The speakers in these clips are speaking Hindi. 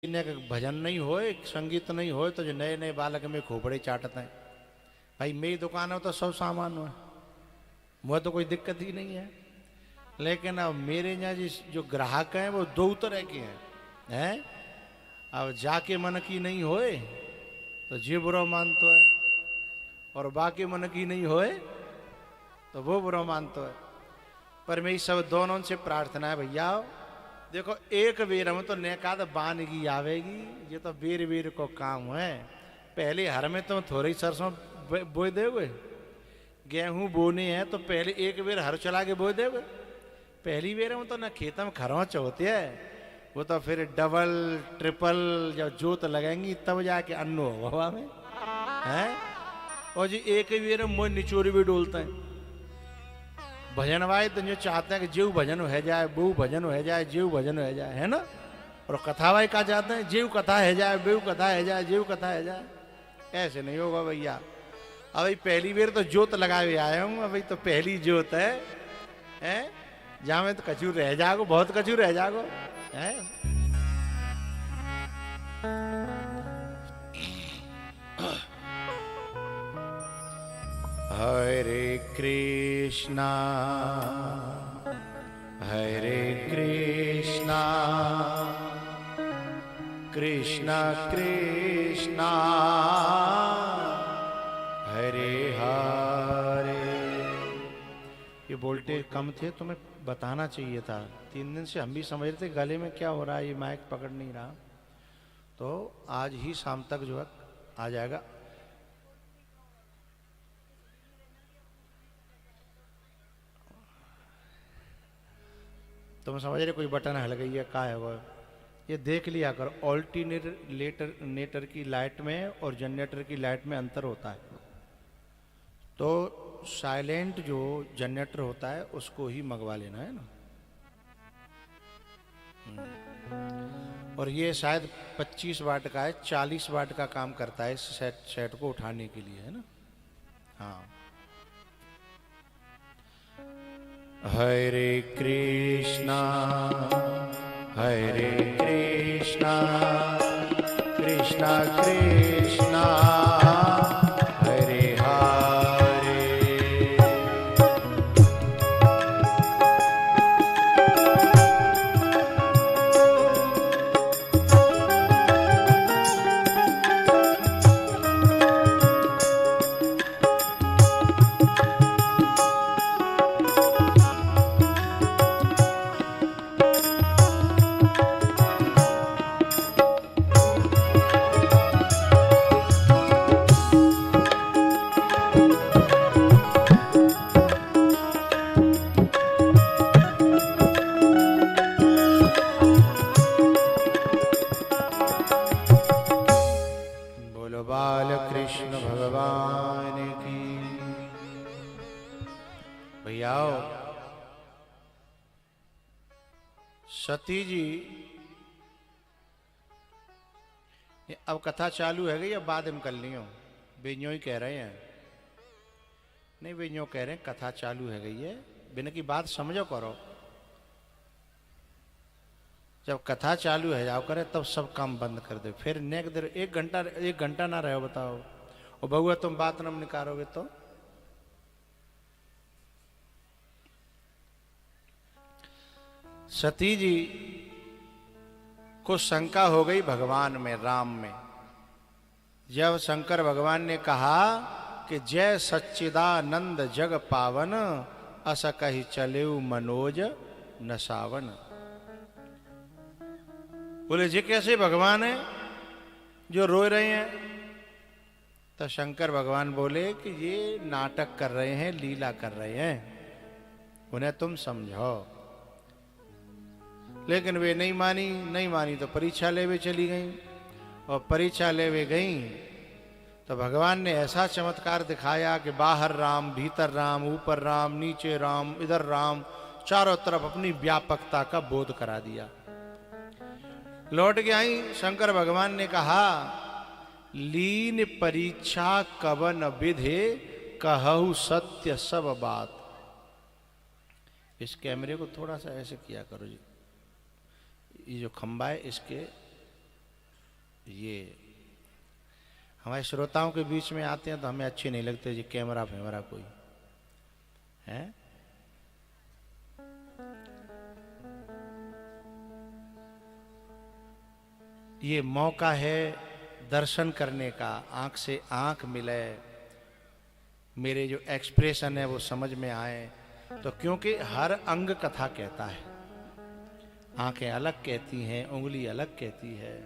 ने भजन नहीं होए, संगीत नहीं होए तो जो नए नए बालक में खोपड़े चाटते हैं। भाई मेरी दुकान है तो सब सामान है, मुझे तो कोई दिक्कत ही नहीं है। लेकिन अब मेरे यहाँ जो ग्राहक हैं वो दो तरह के हैं। अब जाके मन की नहीं होए तो जी बुरा मानतो है, और बाकी मन की नहीं होए तो वो बुरा मानतो है। पर मेरी सब दोनों से प्रार्थना है, भैया देखो एक बेर में तो नेकाद बानगी आवेगी, ये तो बेर बेर को काम है। पहले हर में तुम थोड़ी सरसों बोए दोगे, गेहूं बोने हैं तो पहले एक बेर हर चला के बोए दोगे। पहली बेर में तो ना खेत में खरोंच होती है, वो तो फिर डबल ट्रिपल जब जोत लगेंगी तब जाके अन्न होगा हवा में है। और जी एक बेर में मोह निचोरी भी डोलते हैं। भजन वाले तो जो चाहते हैं कि जीव भजन हो जाए, बहु भजन हो जाए, जीव भजन हो जाए, है ना। और कथा वाले का चाहते हैं जीव कथा है जाए, बेऊ कथा है जाए, जीव कथा है जाए। ऐसे नहीं होगा भैया। अभी पहली बार तो जोत लगाए आया हूँ, अभी तो पहली जोत है जहाँ में तो कचूर रह जागो, बहुत कचूर रह जागो है। हरे कृष्णा कृष्णा कृष्णा हरे हरे। ये वोल्टेज कम थे तो मैं बताना चाहिए था। 3 दिन से हम भी समझ रहे थे गले में क्या हो रहा है, ये माइक पकड़ नहीं रहा। तो आज ही शाम तक जो है आ जाएगा। तुम समझ रहे कोई बटन हल गई है, का है वो, ये देख लिया करो। ऑल्टरनेटर की लाइट में और जनरेटर की लाइट में अंतर होता है। तो साइलेंट जो जनरेटर होता है उसको ही मंगवा लेना है ना। और ये शायद 25 वाट का है, 40 वाट का काम करता है इस सेट को उठाने के लिए, है ना। हाँ। हरे कृष्णा कृष्णा कृष्णा हरे हरे। कृष्ण भगवान की भैया। सती जी अब कथा चालू है गई, अब बाद में कर लियो। बेन्यो ही कह रहे हैं, नहीं बेन्यो कह रहे हैं कथा चालू है गई है, बिना की बात समझो करो। जब कथा चालू है जाओ करे तब सब काम बंद कर दे। फिर नेक देर 1 घंटा ना रहो बताओ, और बउआ तुम बात न निकालोगे तो। सती जी को शंका हो गई भगवान में, राम में। जब शंकर भगवान ने कहा कि जय सच्चिदानंद जग पावन, अस कहि चलेउ मनोज नसावन। बोले जी कैसे भगवान है जो रो रहे हैं। तो शंकर भगवान बोले कि ये नाटक कर रहे हैं, लीला कर रहे हैं, उन्हें तुम समझो। लेकिन वे नहीं मानी तो परीक्षा लेवे चली गई। और परीक्षा लेवे गई तो भगवान ने ऐसा चमत्कार दिखाया कि बाहर राम, भीतर राम, ऊपर राम, नीचे राम, इधर राम, चारों तरफ अपनी व्यापकता का बोध करा दिया। लौट के आई, शंकर भगवान ने कहा लीन परीक्षा कवन विधे, कहु सत्य सब बात। इस कैमरे को थोड़ा सा ऐसे किया करो जी, ये जो खंबा है इसके हमारे श्रोताओं के बीच में आते हैं तो हमें अच्छे नहीं लगते जी कैमरा फैमरा कोई है। ये मौका है दर्शन करने का, आंख से आंख मिले, मेरे जो एक्सप्रेशन है वो समझ में आए। तो क्योंकि हर अंग कथा कहता है, आंखें अलग कहती हैं, उंगली अलग कहती है।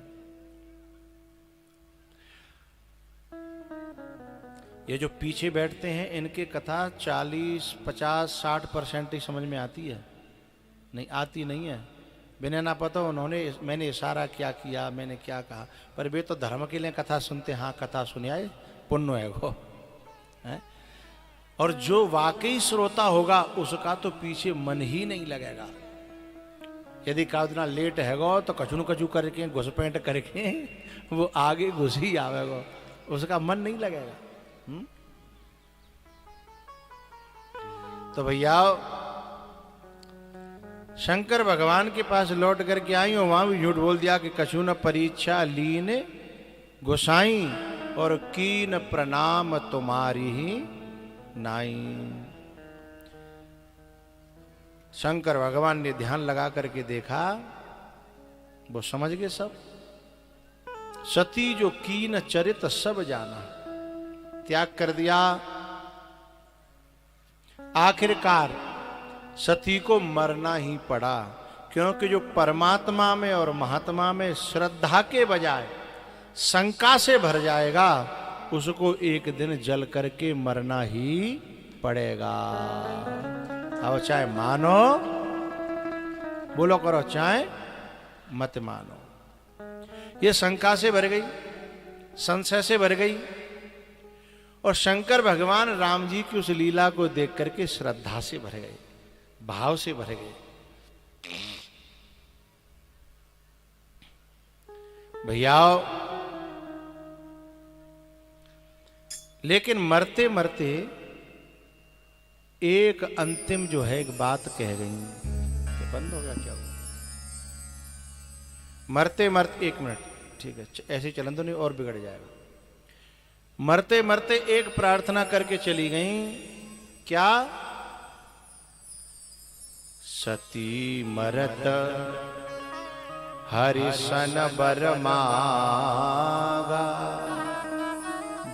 ये जो पीछे बैठते हैं इनकी कथा 40, 50, 60% ही समझ में आती है, नहीं आती नहीं है। बिना ना पता उन्होंने मैंने इशारा क्या किया, मैंने क्या कहा, पर वे तो धर्म के लिए कथा सुनते। हाँ कथा सुनिए, पुण्य है वो है। और जो वाकई श्रोता होगा उसका तो पीछे मन ही नहीं लगेगा। यदि का उतना लेट हैगो तो कचू कचू करके घुसपैठ करके वो आगे घुस ही आवेगा, उसका मन नहीं लगेगा। तो भैया शंकर भगवान के पास लौट करके आई और वहां भी झूठ बोल दिया कि कछु न परीक्षा लीन गोसाई और कीन प्रणाम तुम्हारी ही नाई। शंकर भगवान ने ध्यान लगा करके देखा, वो समझ गए सब। सती जो कीन चरित सब जाना, त्याग कर दिया। आखिरकार सती को मरना ही पड़ा, क्योंकि जो परमात्मा में और महात्मा में श्रद्धा के बजाय शंका से भर जाएगा उसको एक दिन जल करके मरना ही पड़ेगा। अब चाहे मानो, बोलो करो, चाहे मत मानो। ये शंका से भर गई, संशय से भर गई, और शंकर भगवान राम जी की उस लीला को देख करके श्रद्धा से भर गए, भाव से भर गए। भैया लेकिन मरते मरते एक अंतिम जो है एक बात कह गई। बंद हो गया क्या? मरते मरते, एक मिनट, ठीक है, ऐसे चलन तो नहीं और बिगड़ जाएगा। मरते मरते एक प्रार्थना करके चली गई, क्या? सती मरत हरिशन बर मागा,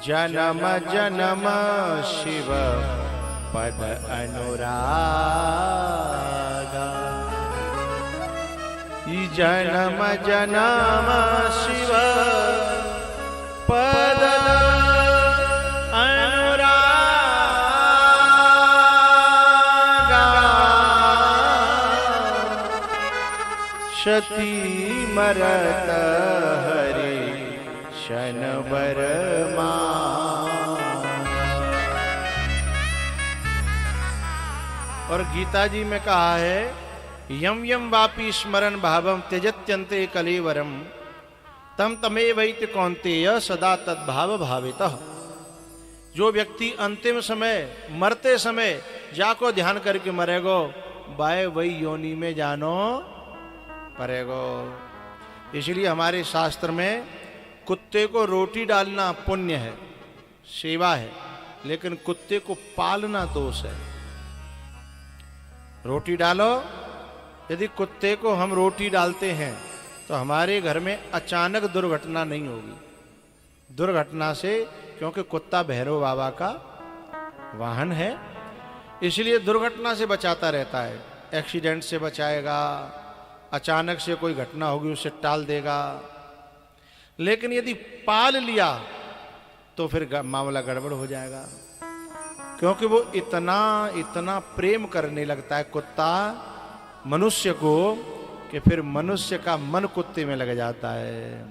जन्म जन्म शिव पद अनुरागा। जन्म जन्म शिव पद अनुरागा। सती मरत हरि शन बर और गीता जी में कहा है, यम यम वापी स्मरण भावम त्यजत्यन्ते कलेवरम तम तमेवैति कौन्तेय सदा तद्भाव भावितः। जो व्यक्ति अंतिम समय, मरते समय जाको ध्यान करके मरेगो, बाय वही योनि में जानो पड़ेगो। इसलिए हमारे शास्त्र में कुत्ते को रोटी डालना पुण्य है, सेवा है, लेकिन कुत्ते को पालना दोष है। रोटी डालो, यदि कुत्ते को हम रोटी डालते हैं तो हमारे घर में अचानक दुर्घटना नहीं होगी। दुर्घटना से, क्योंकि कुत्ता भैरव बाबा का वाहन है, इसलिए दुर्घटना से बचाता रहता है। एक्सीडेंट से बचाएगा, अचानक से कोई घटना होगी उसे टाल देगा। लेकिन यदि पाल लिया तो फिर मामला गड़बड़ हो जाएगा, क्योंकि वो इतना इतना प्रेम करने लगता है कुत्ता मनुष्य को कि फिर मनुष्य का मन कुत्ते में लग जाता है।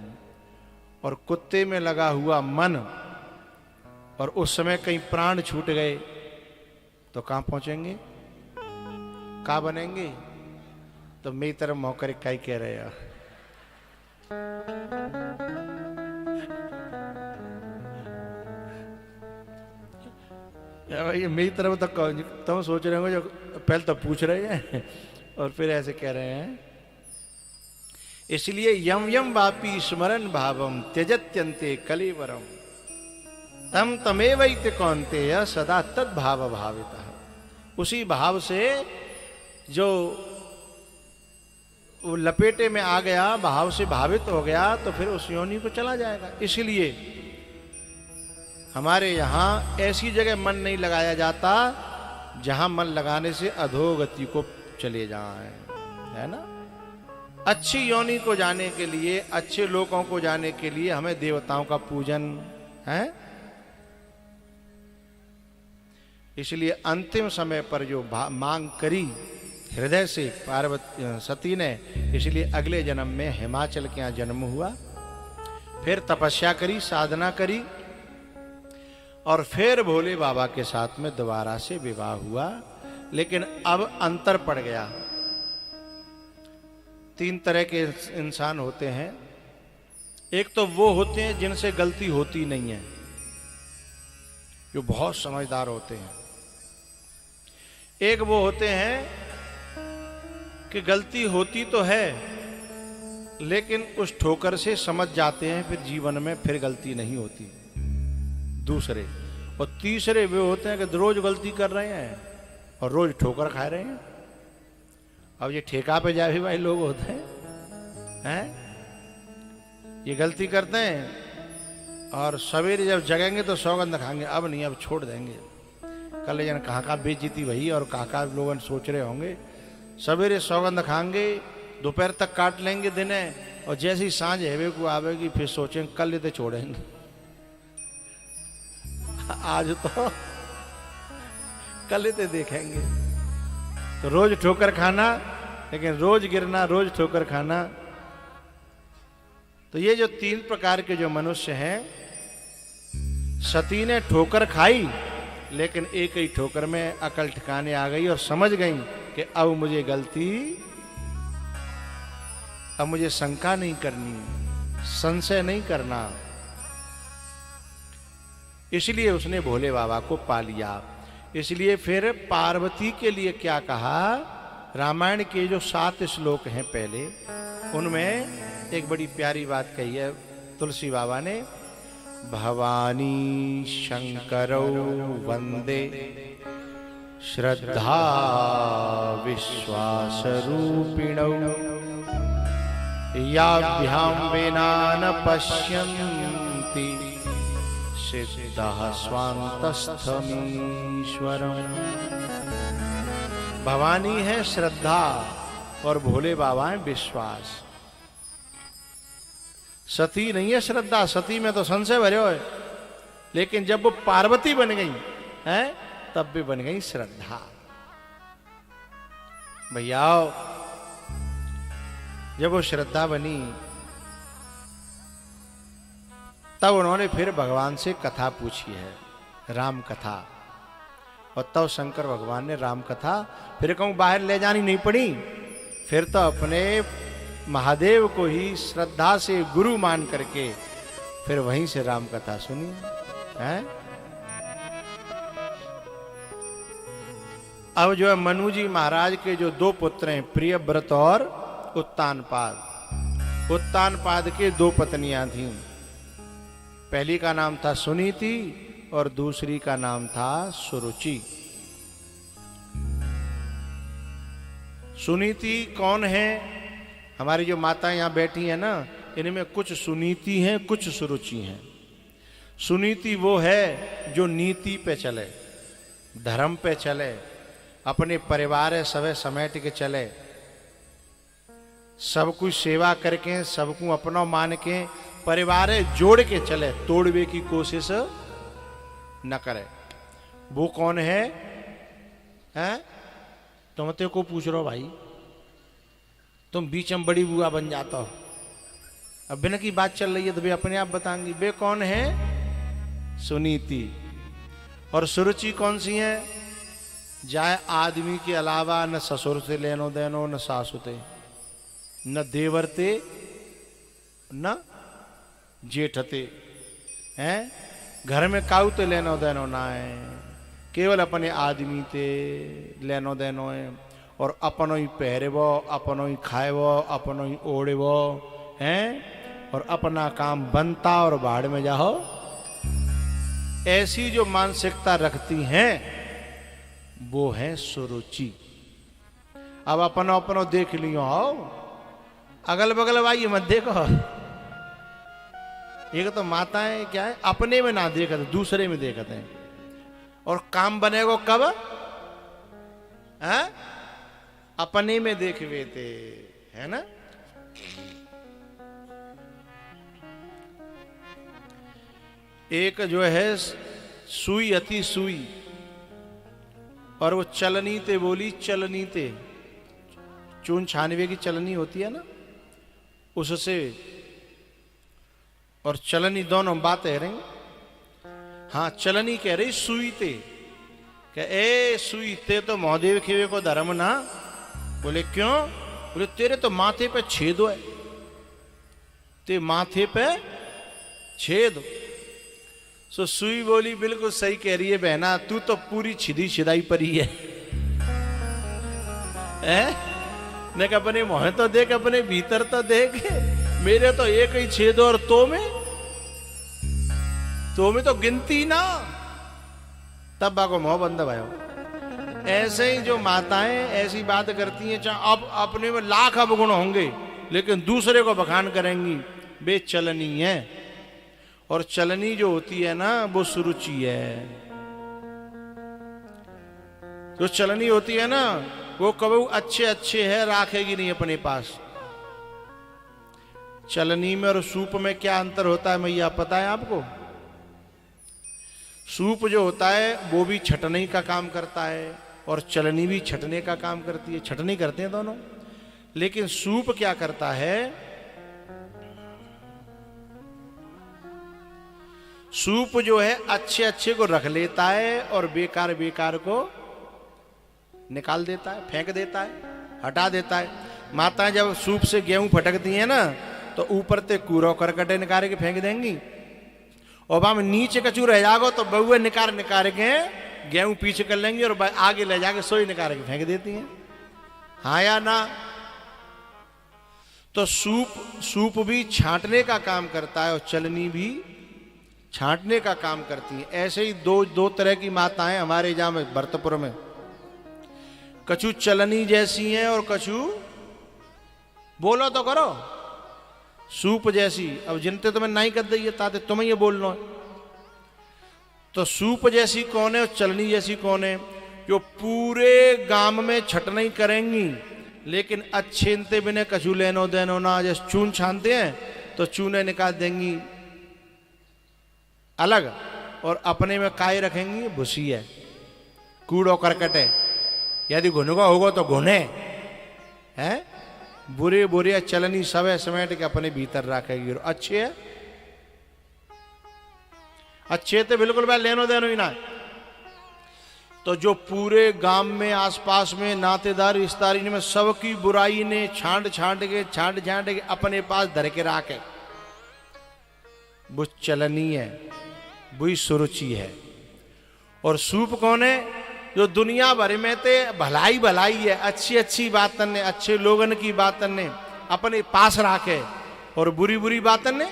और कुत्ते में लगा हुआ मन, और उस समय कहीं प्राण छूट गए तो कहाँ पहुंचेंगे, कहाँ बनेंगे? तो मेरी तरफ मौकर कई कह रहे हैं। ये मेरी तरफ तक तुम सोच रहे हो, जो पहले तो पूछ रहे हैं और फिर ऐसे कह रहे हैं। इसलिए यम यम वापी स्मरण भावम त्यजत्यन्ते कलेवरम। तम तमेवैते कौन्तेय सदा तद भाव भावितः। उसी भाव से जो वो लपेटे में आ गया, भाव से भावित हो गया, तो फिर उस योनि को चला जाएगा। इसलिए हमारे यहाँ ऐसी जगह मन नहीं लगाया जाता जहां मन लगाने से अधोगति को चले जाएं, है ना। अच्छी योनि को जाने के लिए, अच्छे लोगों को जाने के लिए हमें देवताओं का पूजन है। इसलिए अंतिम समय पर जो मांग करी हृदय से पार्वती सती ने, इसलिए अगले जन्म में हिमाचल के यहाँ जन्म हुआ, फिर तपस्या करी, साधना करी, और फिर भोले बाबा के साथ में दोबारा से विवाह हुआ। लेकिन अब अंतर पड़ गया। 3 तरह के इंसान होते हैं। एक तो वो होते हैं जिनसे गलती होती नहीं है, जो बहुत समझदार होते हैं। एक वो होते हैं कि गलती होती तो है, लेकिन उस ठोकर से समझ जाते हैं, फिर जीवन में फिर गलती नहीं होती। दूसरे और तीसरे वे होते हैं कि रोज गलती कर रहे हैं और रोज ठोकर खा रहे हैं। अब ये ठेका पे जाए भाई लोग होते हैं, ये गलती करते हैं और सवेरे जब जगेंगे तो सौगंध खाएंगे, अब नहीं, अब छोड़ देंगे। कल जन कहाँ बेइज्जती भई और कहाँ लोग सोच रहे होंगे। सवेरे सौगंध खाएंगे, दोपहर तक काट लेंगे दिन है, और जैसे ही सांझ हेवे को आवेगी फिर सोचेंगे कल लेते छोड़ेंगे। आज तो कल लेते देखेंगे। तो रोज ठोकर खाना, लेकिन रोज गिरना, रोज ठोकर खाना। तो ये जो 3 प्रकार के जो मनुष्य हैं, सती ने ठोकर खाई, लेकिन एक ही ठोकर में अकल ठिकाने आ गई और समझ गई कि अब मुझे गलती, अब मुझे शंका नहीं करनी, संशय नहीं करना। इसलिए उसने भोले बाबा को पा लिया। इसलिए फिर पार्वती के लिए क्या कहा, रामायण के जो 7 श्लोक हैं पहले, उनमें एक बड़ी प्यारी बात कही है तुलसी बाबा ने। भवानी शंकरौ वंदे श्रद्धा विश्वास रूपिणौ याभ्याम विना न पश्यन्ति सिद्धः स्वान्तस्थमीश्वरम्। भवानी है श्रद्धा और भोले बाबा है विश्वास। सती नहीं है श्रद्धा, सती में तो संशय भरे हो, लेकिन जब वो पार्वती बन गई है तब भी बन गई श्रद्धा। भैया जब वो श्रद्धा बनी तब उन्होंने फिर भगवान से कथा पूछी है, राम कथा। और तब शंकर भगवान ने राम कथा फिर कहूं बाहर ले जानी नहीं पड़ी, फिर तो अपने महादेव को ही श्रद्धा से गुरु मान करके फिर वहीं से राम कथा सुनी है। अब जो है मनु जी महाराज के जो 2 पुत्र हैं, प्रियव्रत और उत्तानपाद। उत्तानपाद के 2 पत्नियां थीं। पहली का नाम था सुनीति और दूसरी का नाम था सुरुचि। सुनीति कौन है? हमारी जो माता यहाँ बैठी है ना, इनमें कुछ सुनीति हैं, कुछ सुरुचि हैं। सुनीति वो है जो नीति पे चले, धर्म पे चले, अपने परिवार सवे समेट के चले, सब कुछ सेवा करके, सबको अपना मान के परिवार जोड़ के चले, तोड़वे की कोशिश न करे। वो कौन है? हैं? तुम ते को पूछ रहे हो भाई, तुम बीच में बड़ी बुआ बन जाता हो। अब बिना की बात चल रही है तो वे अपने आप बताएंगी। वे कौन है? सुनीति। और सुरुचि कौन सी है? जाए आदमी के अलावा न ससुर से लेनो देनो, न सासुते, न देवरते, न जेठते, हैं? घर में काऊ ते लेनो देनो ना है, केवल अपने आदमी ते लेनो देनो है। और अपनो ही पहरेवो, अपनो ही खाएवो, अपनो ही ओढ़ेवो, हैं? और अपना काम बनता और बाढ़ में जाओ। ऐसी जो मानसिकता रखती हैं वो है सुरुचि। अब अपनो अपनो देख लियो, आओ अगल बगल भाई मत देखो। एक तो माताएं क्या है, अपने में ना देखते दूसरे में देखते हैं। और काम बनेगा कब? है? अपने में देखवे थे, है ना। एक जो है सुई अति सुई, और वो चलनी ते बोली चलनी ते, चून छानवे की चलनी होती है ना, उससे और चलनी दोनों बातें रही। हाँ, चलनी कह रही सुई ते, कह ए सुई ते तो महादेव खेवे को धर्म ना। बोले क्यों? बोले तेरे तो माथे पे छेद है, ते माथे पे छेद। सो सुई बोली बिल्कुल सही कह रही है बहना, तू तो पूरी छिदी छिदाई परी है। ने अपने मुँह तो देख, अपने भीतर तो देख, मेरे तो एक ही छेद और तो में तो गिनती ना। तब बाको मुंह बंद भयो। ऐसे ही जो माताएं ऐसी बात करती हैं, चाहे अब अपने में लाख अवगुण होंगे लेकिन दूसरे को बखान करेंगी, वे चलनी है। और चलनी जो होती है ना वो सुरुचि है। जो चलनी होती है ना वो कभी अच्छे अच्छे है राखेगी नहीं अपने पास। चलनी में और सूप में क्या अंतर होता है मैया पता है आपको? सूप जो होता है वो भी छटने का काम करता है और चलनी भी छटने का काम करती है, छटनी करते हैं दोनों। लेकिन सूप क्या करता है? सूप जो है अच्छे अच्छे को रख लेता है और बेकार बेकार को निकाल देता है, फेंक देता है, हटा देता है। माताएं जब सूप से गेहूं फटकती हैं ना तो ऊपर ते कूड़ो करकटे निकाल के फेंक देंगी, और वहां नीचे कचू रह जाओ तो बहुए निकाल के गेहूं पीछे कर लेंगी और आगे ले जाके सोई निकाल के फेंक देती हैं। हाँ या ना? तो सूप भी छांटने का काम करता है और चलनी भी छांटने का काम करती है। ऐसे ही दो तरह की माताएं हमारे जहां में भरतपुर में, कछु चलनी जैसी हैं और कछु बोलो तो करो सूप जैसी। अब जिनते तुम्हें नहीं कर दी ताते तुम्हें ये बोलना है। तो सूप जैसी कौन है और चलनी जैसी कौन है? जो पूरे गांव में छटनी करेंगी लेकिन अच्छे इंते बिने कछु लेनो देनो ना। जैसे चून छानते हैं तो चूने निकाल देंगी अलग, और अपने में काय रखेंगी भूसी है, कूड़ो करकट है। यदि घुनगा होगा तो घुने है, बुरे बुरे चलनी सब समेट के अपने भीतर रखेगी। और अच्छे है, अच्छे तो बिल्कुल भाई लेनो देनो ही ना। तो जो पूरे गांव में आसपास में नातेदार रिश्तेदारी में सबकी बुराई ने छांट के अपने पास धर के रखे, वो चलनी है, वही सुरुचि है। और सूप कौन है? जो दुनिया भर में ते भलाई भलाई है, अच्छी अच्छी बातन ने, अच्छे लोगन की बातन ने अपने पास रखे और बुरी बुरी बातन ने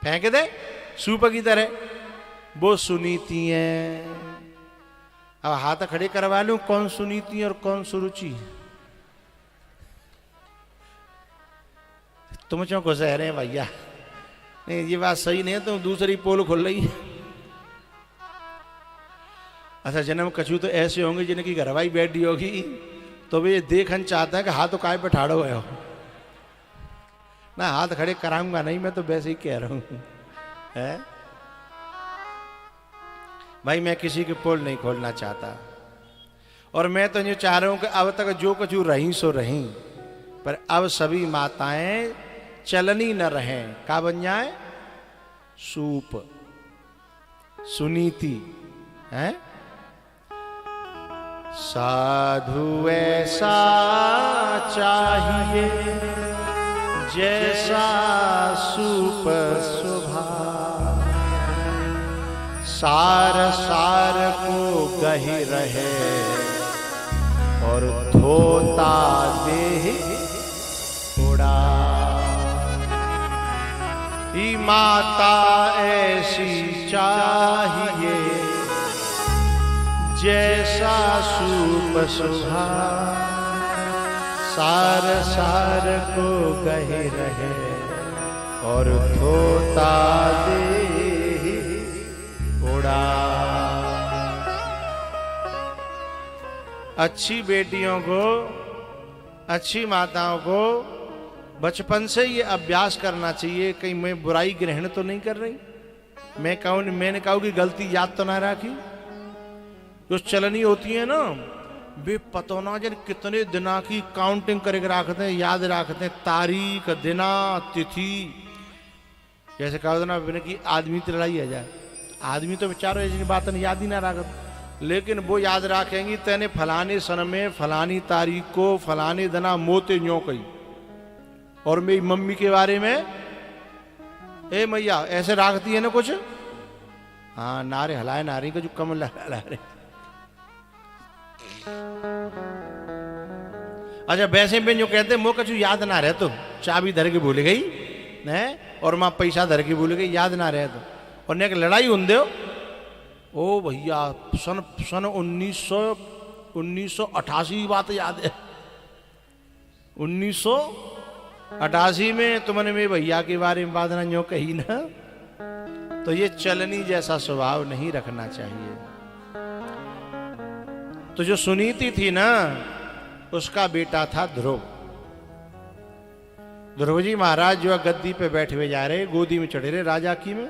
फेंक दे सूप की तरह। वो सुनीति है। अब हाथ खड़े करवा लूं कौन सुनीति और कौन सुरुचि? तुम क्यों घुस रहे हैं भैया? नहीं ये बात सही नहीं है, तुम दूसरी पोल खोल रही है। अच्छा, जन्म कछु तो ऐसे होंगे जिनकी घरवाई बैठी होगी तो वे देखन चाहता है कि हाथ तो काय पे ठाड़ो गए हो ना। हाथ खड़े कराऊंगा नहीं, मैं तो वैसे ही कह रहा हूं है भाई। मैं किसी की पोल नहीं खोलना चाहता, और मैं तो ये चाह रहा हूं कि अब तक जो कछु रही सो रही, पर अब सभी माताएं चलनी न रहें, का बन जाए? सूप, सुनीति है। साधु ऐसा चाहिए जैसा सूप स्वभाव, सार सार को गही रहे और धोता देह उड़ा। माता ऐसी चाहिए जैसा सूप सुहा, सार सार को गहे रहे और धोता दे उड़ा। अच्छी बेटियों को, अच्छी माताओं को बचपन से ये अभ्यास करना चाहिए। कहीं मैं बुराई ग्रहण तो नहीं कर रही, मैंने कहा कि गलती याद तो ना रखी। जो चलनी होती है ना, वे पतो ना जन कितने दिना की काउंटिंग करके रखते हैं, याद रखते हैं, तारीख, दिना, तिथि। जैसे कहा ना कि आदमी तो लड़ाई है जाए, आदमी तो बेचारो ऐसी बात नहीं याद ही ना रखते, लेकिन वो याद रखेंगी तेने फलाने सन में फलानी तारीख को फलाने दिना मोते न्यो कही। और मेरी मम्मी के बारे में ए मैया ऐसे रखती है ना कुछ, हाँ नारे हलाए नारी को जो कमल हला रहे। अच्छा वैसे में जो कहते मो कछु याद ना रहे तो चाबी धर के भूल गई है, और माँ पैसा धर के भूल गई, याद ना रहे तो। और ने लड़ाई हों दो ओ भैया सन 1988 बात याद है। 1988 में तुमने मेरे भैया के बारे में बात ना यूं कही ना, तो ये चलनी जैसा स्वभाव नहीं रखना चाहिए। तो जो सुनीति थी ना, उसका बेटा था ध्रुव। ध्रुव जी महाराज जो गद्दी पे बैठे हुए जा रहे, गोदी में चढ़े रहे राजा की में,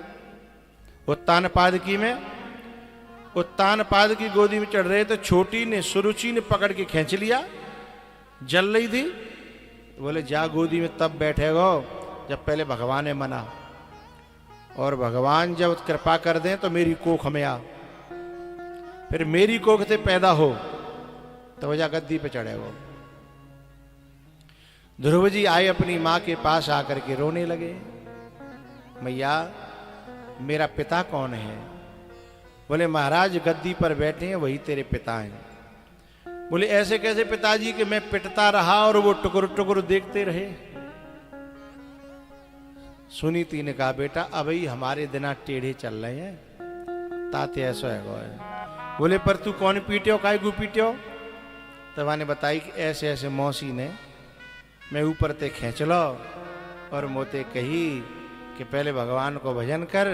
उत्तानपाद की में, उत्तानपाद की गोदी में चढ़ रहे तो छोटी ने सुरुचि ने पकड़ के खींच लिया, जल रही थी। बोले जा गोदी में तब बैठेगो जब पहले भगवान ने मना, और भगवान जब कृपा कर दें तो मेरी कोख में आ, फिर मेरी कोख से पैदा हो तो वजह गद्दी पे चढ़ेगो। ध्रुव जी आए अपनी माँ के पास आकर के रोने लगे, मैया मेरा पिता कौन है? बोले महाराज गद्दी पर बैठे हैं वही तेरे पिता हैं। बोले ऐसे कैसे पिताजी कि मैं पिटता रहा और वो टुकुर टुकुर देखते रहे? सुनीति ने कहा बेटा अभी हमारे दिना टेढ़े चल रहे हैं, ताते ऐसा है। बोले पर तू कौन पीट्यो, काय गु पीट्यो? तब ने बताई कि ऐसे ऐसे मौसी ने मैं ऊपर ते खींच लो और मोते कही कि पहले भगवान को भजन कर,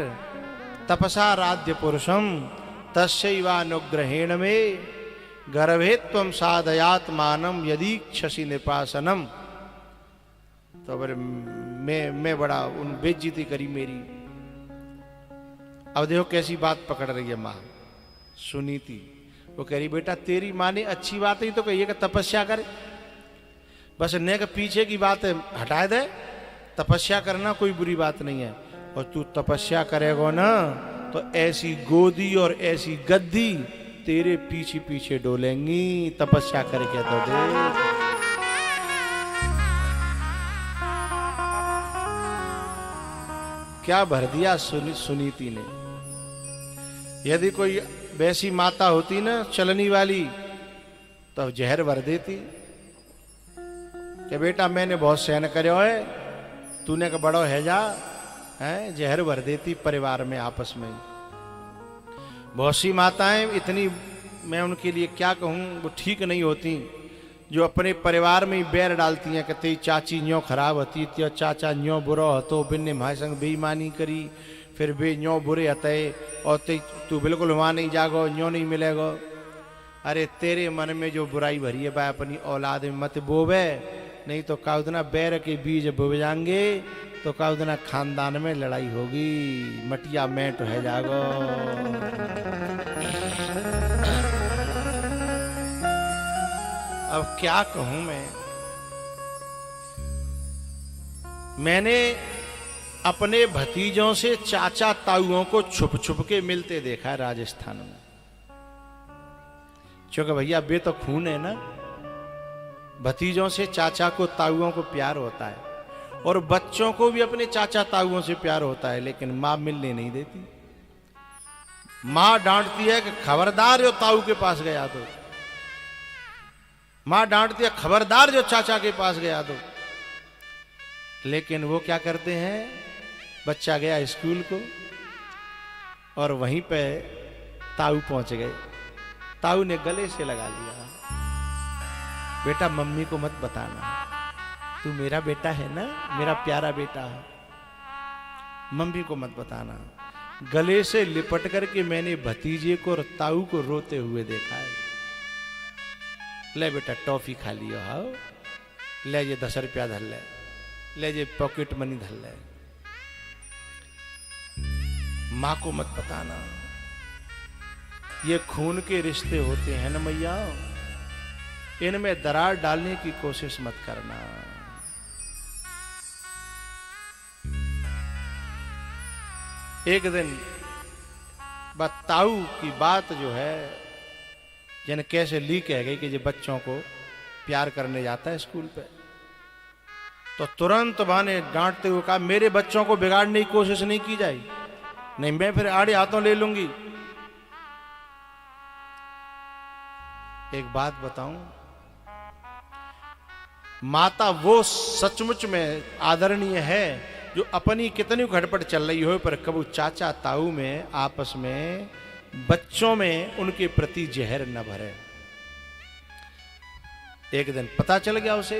तपसा राध्य पुरुषम तस्यैवानुग्रहेण में गर्भे त्वं साधयात्मानम यदि क्षसि निपासनम। तो बोले मैं बड़ा उन बेइज्जती करी मेरी। अब देखो कैसी बात पकड़ रही है माँ सुनीति। वो कह रही बेटा तेरी माँ ने अच्छी बात ही तो कही है कि तपस्या कर, बस ने के पीछे की बात हटा दे, तपस्या करना कोई बुरी बात नहीं है। और तू तपस्या करेगा ना तो ऐसी गोदी और ऐसी गद्दी तेरे पीछे पीछे डोलेंगी, तपस्या करके तो देख। क्या भर दिया सुनीति ने। यदि कोई वैसी माता होती ना चलनी वाली तो जहर भर देती कि बेटा मैंने बहुत सहन करो है, तूने का बड़ो है जा है, जहर भर देती परिवार में आपस में। बहुत सी माताएं इतनी, मैं उनके लिए क्या कहूँ, वो ठीक नहीं होती, जो अपने परिवार में ही बैर डालती हैं। कहते चाची न्यो खराब होती, त्यो चाचा न्यो बुरो हतो, बिन्ने भाई संग बेईमानी करी, फिर बे न्यो बुरे हते, और तू बिल्कुल वहाँ नहीं जागो, न्यो नहीं मिलेगो। अरे तेरे मन में जो बुराई भरी है भाई अपनी औलाद में मत बोवे, नहीं तो काउदना बैर के बीज बोवे जाएंगे तो काउदना खानदान में लड़ाई होगी, मटिया मैट है जागो। अब क्या कहूं मैंने अपने भतीजों से चाचा ताऊओं को छुप छुप के मिलते देखा है राजस्थान में। क्योंकि भैया बे तो खून है ना, भतीजों से चाचा को ताऊओं को प्यार होता है, और बच्चों को भी अपने चाचा ताऊओं से प्यार होता है, लेकिन मां मिलने नहीं देती। मां डांटती है कि खबरदार जो ताऊ के पास गया तो, मां डांटती है खबरदार जो चाचा के पास गया तो। लेकिन वो क्या करते हैं, बच्चा गया स्कूल को और वहीं पे ताऊ पहुंच गए। ताऊ ने गले से लगा लिया, बेटा मम्मी को मत बताना, तू मेरा बेटा है ना, मेरा प्यारा बेटा है, मम्मी को मत बताना। गले से लिपट करके मैंने भतीजे को और ताऊ को रोते हुए देखा है। ले बेटा टॉफी खा लियो, हाओ ले जे 10 रुपया धर ले जे पॉकेट मनी धर ले, मां को मत बताना। ये खून के रिश्ते होते हैं ना मैया, इनमें दरार डालने की कोशिश मत करना। एक दिन ताऊ की बात जो है यानी कैसे लीक कह गई कि जो बच्चों को प्यार करने जाता है स्कूल पे, तो तुरंत मां ने डांटते हुए कहा मेरे बच्चों को बिगाड़ने की कोशिश नहीं की जाए, नहीं मैं फिर आड़े हाथों ले लूंगी। एक बात बताऊं, माता वो सचमुच में आदरणीय है जो अपनी कितनी घटपट चल रही हो पर कबू चाचा ताऊ में आपस में बच्चों में उनके प्रति जहर न भरे। एक दिन पता चल गया उसे,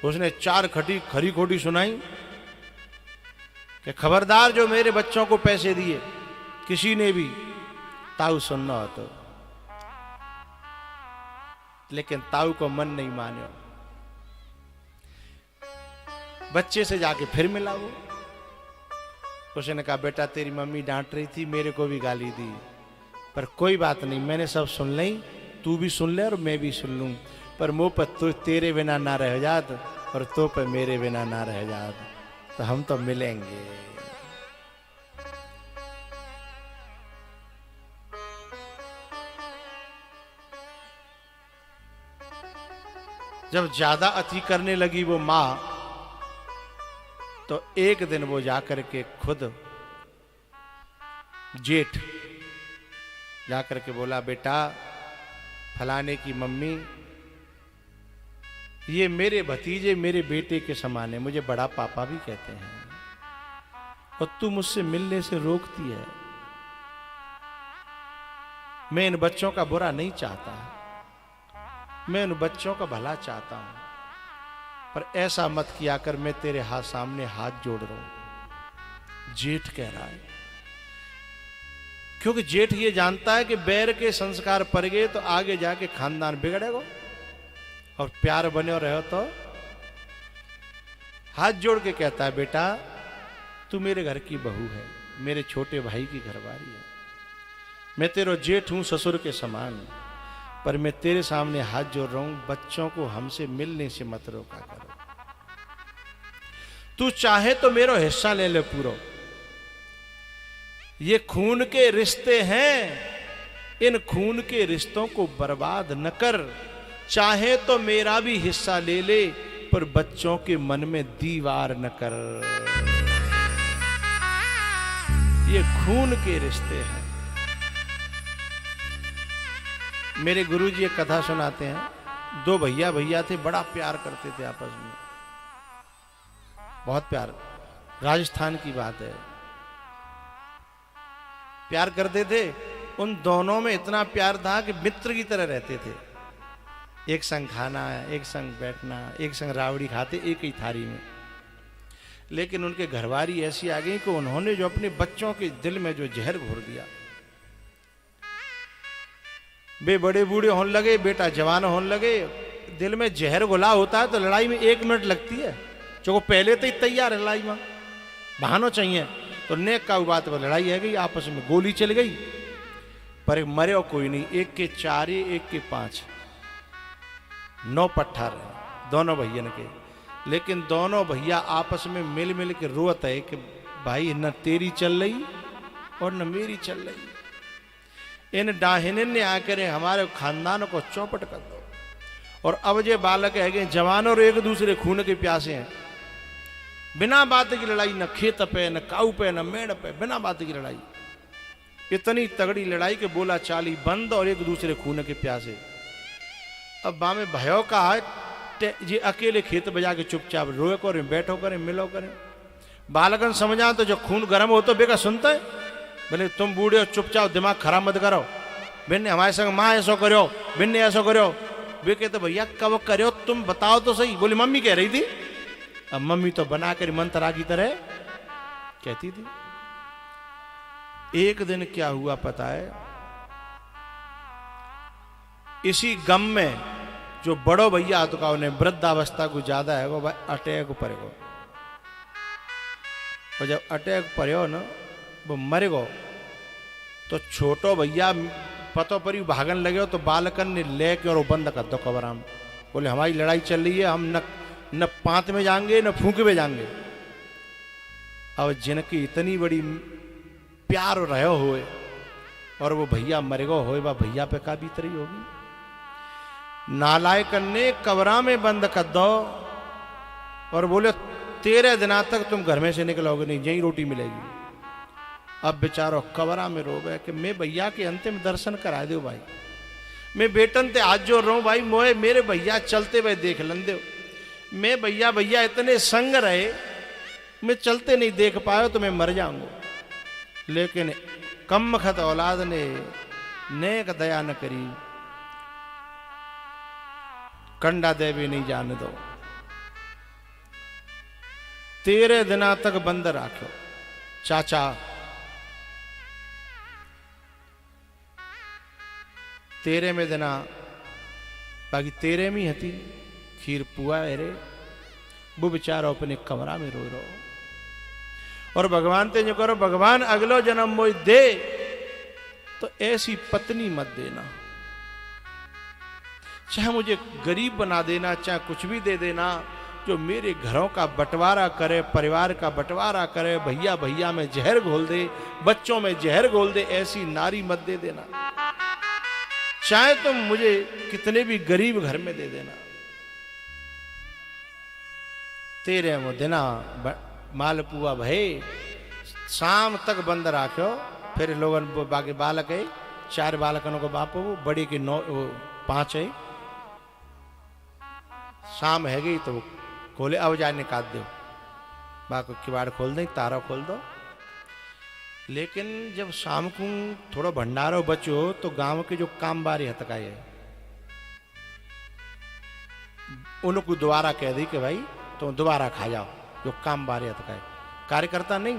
उसने 4 खरी खोटी सुनाई कि खबरदार जो मेरे बच्चों को पैसे दिए किसी ने भी, ताऊ सुनना हो तो। लेकिन ताऊ को मन नहीं मानो, बच्चे से जाके फिर मिला वो। उसने कहा बेटा तेरी मम्मी डांट रही थी, मेरे को भी गाली दी, पर कोई बात नहीं, मैंने सब सुन ली, तू भी सुन ले और मैं भी सुन लूं, पर मुंह पर तो तेरे बिना ना रह जात और तो पर मेरे बिना ना रह जात, तो हम तो मिलेंगे। जब ज्यादा अति करने लगी वो मां, तो एक दिन वो जाकर के खुद जेठ जाकर के बोला बेटा फलाने की मम्मी, ये मेरे भतीजे मेरे बेटे के समान है, मुझे बड़ा पापा भी कहते हैं, और तू मुझसे मिलने से रोकती है। मैं इन बच्चों का बुरा नहीं चाहता, मैं इन बच्चों का भला चाहता हूं, पर ऐसा मत किया कर, मैं तेरे हाथ सामने हाथ जोड़ रहा हूं। जेठ कह रहा है, क्योंकि जेठ ये जानता है कि बैर के संस्कार पड़ गए तो आगे जाके खानदान बिगड़ेगा, और प्यार बने और रहो तो। हाथ जोड़ के कहता है बेटा तू मेरे घर की बहू है, मेरे छोटे भाई की घरवाली है, मैं तेरा जेठ हूं, ससुर के समान, पर मैं तेरे सामने हाथ जोड़ रहा हूं, बच्चों को हमसे मिलने से मत रोका करो। तू चाहे तो मेरा हिस्सा ले ले पूरा, ये खून के रिश्ते हैं, इन खून के रिश्तों को बर्बाद न कर, चाहे तो मेरा भी हिस्सा ले ले, पर बच्चों के मन में दीवार न कर। ये खून के रिश्ते हैं। मेरे गुरुजी एक कथा सुनाते हैं, 2 भैया थे, बड़ा प्यार करते थे आपस में, बहुत प्यार, राजस्थान की बात है, प्यार करते थे। उन दोनों में इतना प्यार था कि मित्र की तरह रहते थे, एक संग खाना, एक संग बैठना, एक संग रावड़ी खाते एक ही थाली में। लेकिन उनके घरवारी ऐसी आ गई कि उन्होंने जो अपने बच्चों के दिल में जो जहर घोर दिया, वे बड़े बूढ़े होने लगे, बेटा जवान होने लगे, दिल में जहर घुला होता है तो लड़ाई में 1 मिनट लगती है, जो पहले तो ही तैयार है लड़ाई में, बहाना चाहिए, तो नेक का बात पर लड़ाई है गई, आपस में गोली चल गई, पर मरे और कोई नहीं, 1 के 4 1 के 5, 9 पट्ठा रहे दोनों भैया के। लेकिन दोनों भैया आपस में मिल मिल के रोत है कि भाई न तेरी चल रही और न मेरी चल रही, इन डाहिन ने आकर हमारे खानदान को चौपट कर दो। और अब जे बालक है कि जवान और एक दूसरे खून के प्यासे हैं, बिना बात की लड़ाई, न खेत पे न काऊ पे न मेड़ पे, बिना बात की लड़ाई, इतनी तगड़ी लड़ाई के बोला चाली बंद और एक दूसरे खून के प्यासे। अब बामे भयो का है जी अकेले खेत बजा के चुपचाप रोए करें, बैठो करें, मिलो करें, बालकन समझा तो जो खून गर्म हो तो बेका सुनता है, बोले तुम बूढ़े हो, चुपचाप दिमाग खराब मत करो। बिन ने हमारे संग माँ ऐसा करो, बिन ने ऐसा करो। वे कहते भैया कब करो तुम बताओ तो सही। बोले मम्मी कह रही थी। अब मम्मी तो बना कर मंत्रा की तरह कहती थी। एक दिन क्या हुआ पता है, इसी गम में जो बड़ो भैया तो का उन्हें वृद्धावस्था को ज्यादा है वो अटैक पर गो। और जब अटैक पड़ो ना वो मर गो तो छोटो भैया पतो पर भागन लगे हो तो बालकन ने लेके और वो बंद कर दो कबरा में। बोले हमारी लड़ाई चल रही है, हम न पांत में जाएंगे न फूंक में जाएंगे। अब जिनकी इतनी बड़ी प्यार रहो हुए और वो भैया मर गो हो, वह भैया पे का बीत रही होगी। नालायकन ने कबरा में बंद कर दो और बोले 13 दिना तक तुम घर में से निकलोगे नहीं, यही रोटी मिलेगी। अब बेचारो कबरा में रोवे कि मैं भैया के अंतिम दर्शन करा दो भाई, मैं बेटन ते आज जो रो भाई मोए मेरे भैया चलते हुए देख लन दो। मैं भैया भैया इतने संग रहे, मैं चलते नहीं देख पाया तो मैं मर जाऊंगा। लेकिन कम खत औलाद ने नेक दया न करी, कंडा देवी नहीं जाने दो। 13 दिना तक बंद राख्यो। चाचा 13 में दिना बाकी 13 में हती खीर पुआ रे वो बेचारा अपने कमरा में रो रो। और भगवान ते जो करो भगवान अगलो जन्म मोई दे तो ऐसी पत्नी मत देना, चाहे मुझे गरीब बना देना, चाहे कुछ भी दे देना, जो मेरे घरों का बंटवारा करे, परिवार का बंटवारा करे, भैया भैया में जहर घोल दे, बच्चों में जहर घोल दे, ऐसी नारी मत दे देना। चाहे तुम मुझे कितने भी गरीब घर में दे देना। 13वें दिना मालपुआ भय शाम तक बंद राख्यो। फिर लोगन बाकी बालक है 4 बालकनों को बाप हो, बड़ी की 5 है। शाम है गई तो खोले अब जा निकाल दो, बाकी किवाड़ खोल दे, तारा खोल दो। लेकिन जब शाम को थोड़ा भंडारो बचो तो गांव के जो काम बारी हतकाए है उनको दोबारा कह दी कि भाई तुम दोबारा खा जाओ, जो काम बारे हतकाए। कार्यकर्ता नहीं,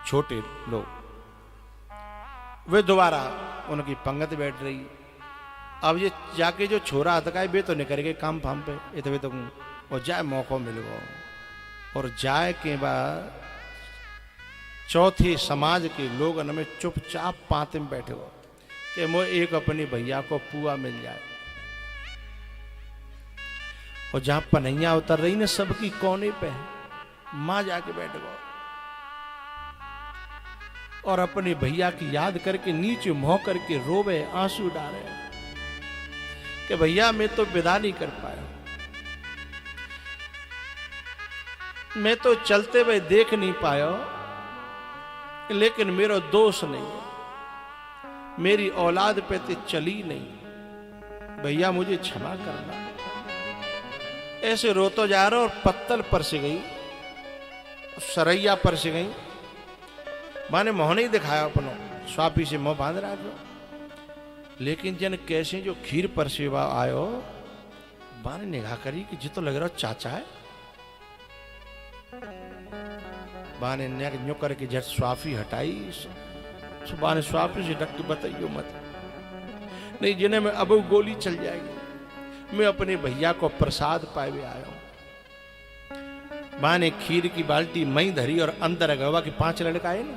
छोटे लोग, वे दोबारा उनकी पंगत बैठ रही। अब ये जाके जो छोरा हतकाए वे तो निकल गए काम फाम पे, इतने तो और जाए मौका मिल गो। और जाए के बाद चौथे समाज के लोग में चुपचाप पाते में बैठे हो कि मो एक अपनी भैया को पुआ मिल जाए। और जहां पनैया उतर रही ना सबकी कोने पे मां जाके बैठ गो और अपने भैया की याद करके नीचे मुंह करके रोवे, आंसू डाले कि भैया मैं तो विदा नहीं कर पाया, मैं तो चलते हुए देख नहीं पाया, लेकिन मेरा दोष नहीं है, मेरी औलाद पे तो चली नहीं, भैया मुझे क्षमा करना। ऐसे रोतो जा रहा और पत्तल पर से गई, सरैया पर से गई। माने मोह नहीं दिखाया अपनो, स्वापी से मोह बांध रहा था। लेकिन जन कैसे जो खीर पर सेवा आयो, माने निगाह करी कि जितो लग रहा चाचा है। बाने न्यो करके झट स्वाफी हटाई, सुबह स्वाफी से ढक के बताइयो मत, नहीं जिन्हें में अब गोली चल जाएगी। मैं अपने भैया को प्रसाद पाए आया हूं। मां ने खीर की बाल्टी मई धरी और अंदर गवा कि 5 लड़का है ना,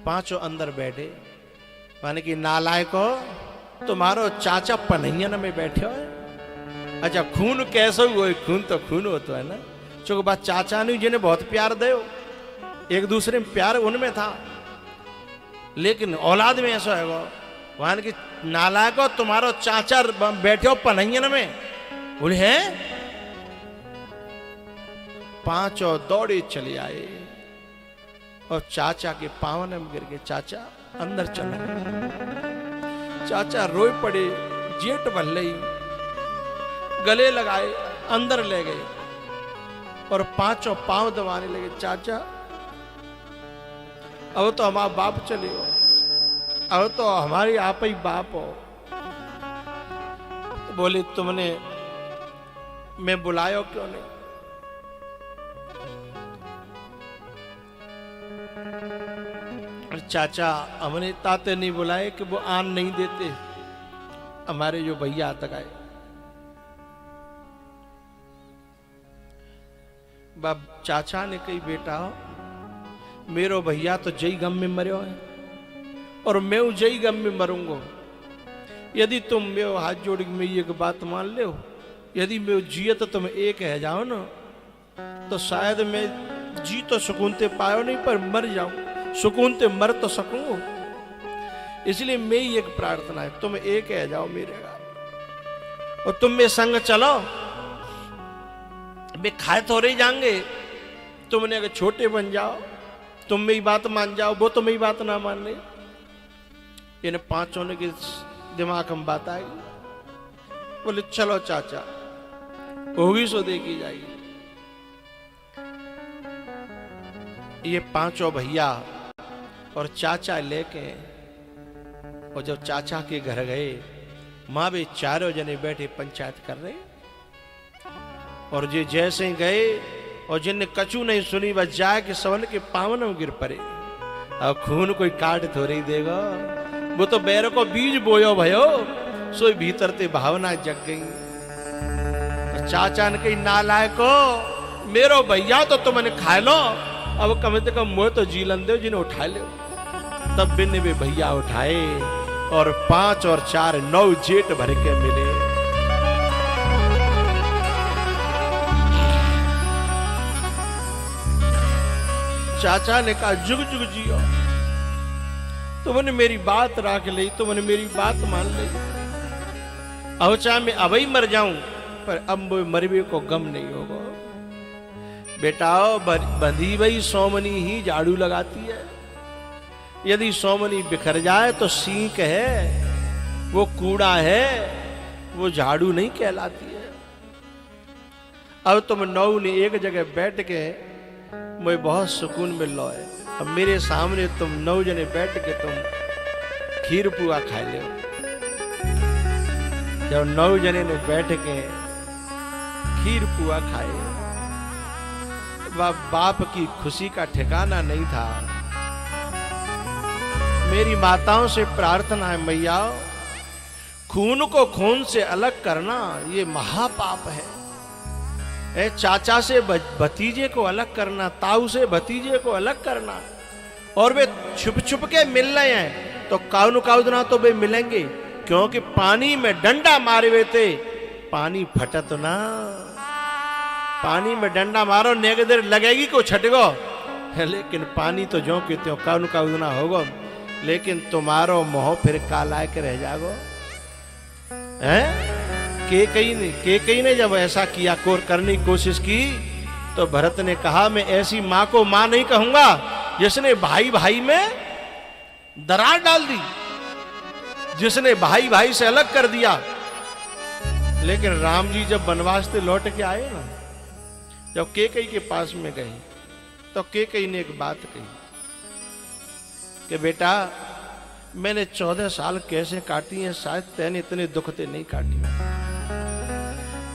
5 अंदर बैठे। माने कि नालायको तुम्हारो चाचा पनैयन में बैठे हो। अच्छा खून कैसे हुआ, खून तो खून होता है ना। चूंकि बात चाचा नहीं जिन्हें बहुत प्यार दे, एक दूसरे में प्यार उनमें था, लेकिन औलाद में ऐसा है वो वहां की नालायको तुम्हारो चाचा बैठे हो पनैयन में। बोले हैं 5 दौड़े चले आए और चाचा के पावन में गिर गए। चाचा अंदर चला, चाचा रोए पड़े, जेठ बन लई, गले लगाए, अंदर ले गए और 5 पांव दबाने लगे। चाचा अब तो हमारा बाप चले हो, अब तो हमारी आप ही बाप हो। तो बोले तुमने मैं बुलायो क्यों नहीं? चाचा हमने ताते नहीं बुलाए कि वो आन नहीं देते, हमारे जो भैया तक आए। बाप चाचा ने कही बेटा मेरो भैया तो जय गम में मरो है और मैं जय गम में मरूंगा। यदि तुम मेरो हाथ जोड़ में ये बात मान लो, यदि मैं जियत तुम एक है जाओ ना, तो शायद मैं जी तो सुकून ते पायो नहीं पर मर जाऊं, सुकून ते मर तो सकूं। इसलिए मेरी एक प्रार्थना है, तुम एक है जाओ मेरे घर और तुम में संग चलो, वे खाए तो रही जाएंगे। तुमने अगर छोटे बन जाओ, तुम मेरी बात मान जाओ, वो तो मेरी बात ना मान ले। इन्हें पांचों ने के दिमाग में बात आई। बोले चलो चाचा, होगी सो देखी जाएगी। ये पांचों भैया और चाचा लेके, और जब चाचा के घर गए, माँ भी चारों जने बैठे पंचायत कर रहे। और जे जैसे ही गए और जिनने कछु नहीं सुनी, बस जाए कि सवन के पावन में गिर पड़े। अब खून कोई काट थोड़ी देगा, वो तो बैर को बीज बोयो भयो, सो भीतर ते भावना जग गई। चाचा ने कही नालायको, मेरो भैया तो तुमने खा लो, अब कम से कम मुझे तो जीलन दो जिन्हें उठा लो। तब बिन भी भैया उठाए और 5 और 4 9 जेठ भर के मिले। चाचा ने कहा जुग जुग जियो, तुमने मेरी बात रख ली, तुमने मेरी बात मान ली। अब चाहे मैं अब ही मर जाऊं, पर अब मरवे को गम नहीं होगा। बेटा बंधी भई सोमनी ही झाड़ू लगाती है। यदि सोमनी बिखर जाए तो सींक है, वो कूड़ा है, वो झाड़ू नहीं कहलाती है। अब तुम 9 ने एक जगह बैठ के मुझे बहुत सुकून मिल रहा है। अब मेरे सामने तुम 9 जने बैठ के तुम खीर पुआ खा ले। जब 9 जने ने बैठ के खीर पुआ खाए, बाप की खुशी का ठिकाना नहीं था। मेरी माताओं से प्रार्थना है, मैया खून को खून से अलग करना ये महापाप है। चाचा से भतीजे को अलग करना, ताऊ से भतीजे को अलग करना, और वे छुप छुप के मिल रहे हैं तो काउन काउदना तो वे मिलेंगे, क्योंकि पानी में डंडा मारे हुए थे, पानी फटत ना। पानी में डंडा मारो नेग देर लगेगी को छटगो, लेकिन पानी तो जो के त्यों काउन काउदना होगो, लेकिन तुम्हारो मोह फिर काला के रह जागो। हैं के कई ने जब ऐसा किया करने की कोशिश की, तो भरत ने कहा मैं ऐसी मां को मां नहीं कहूंगा जिसने भाई भाई में दरार डाल दी, जिसने भाई भाई से अलग कर दिया। लेकिन राम जी जब वनवास से लौट के आए ना, जब केकई के पास में गए, तो केकई ने एक बात कही कि बेटा मैंने 14 साल कैसे काटी हैं, शायद तैने इतने दुख ते नहीं काटी,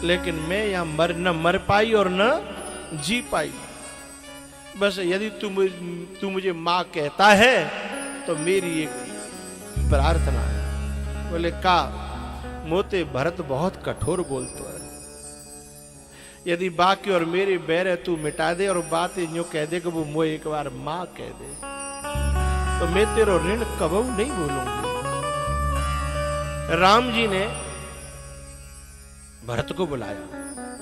लेकिन मैं यहां न मर पाई और न जी पाई। बस यदि तू मुझे मां कहता है तो मेरी एक प्रार्थना है। बोले का मोते भरत बहुत कठोर बोलता है, यदि बाकी और मेरे बैर है तू मिटा दे, और बात यूं कह दे कि वो मुझे एक बार मां कह दे, तो मैं तेरो ऋण कबू नहीं भूलूंगी। राम जी ने भरत को बुलाया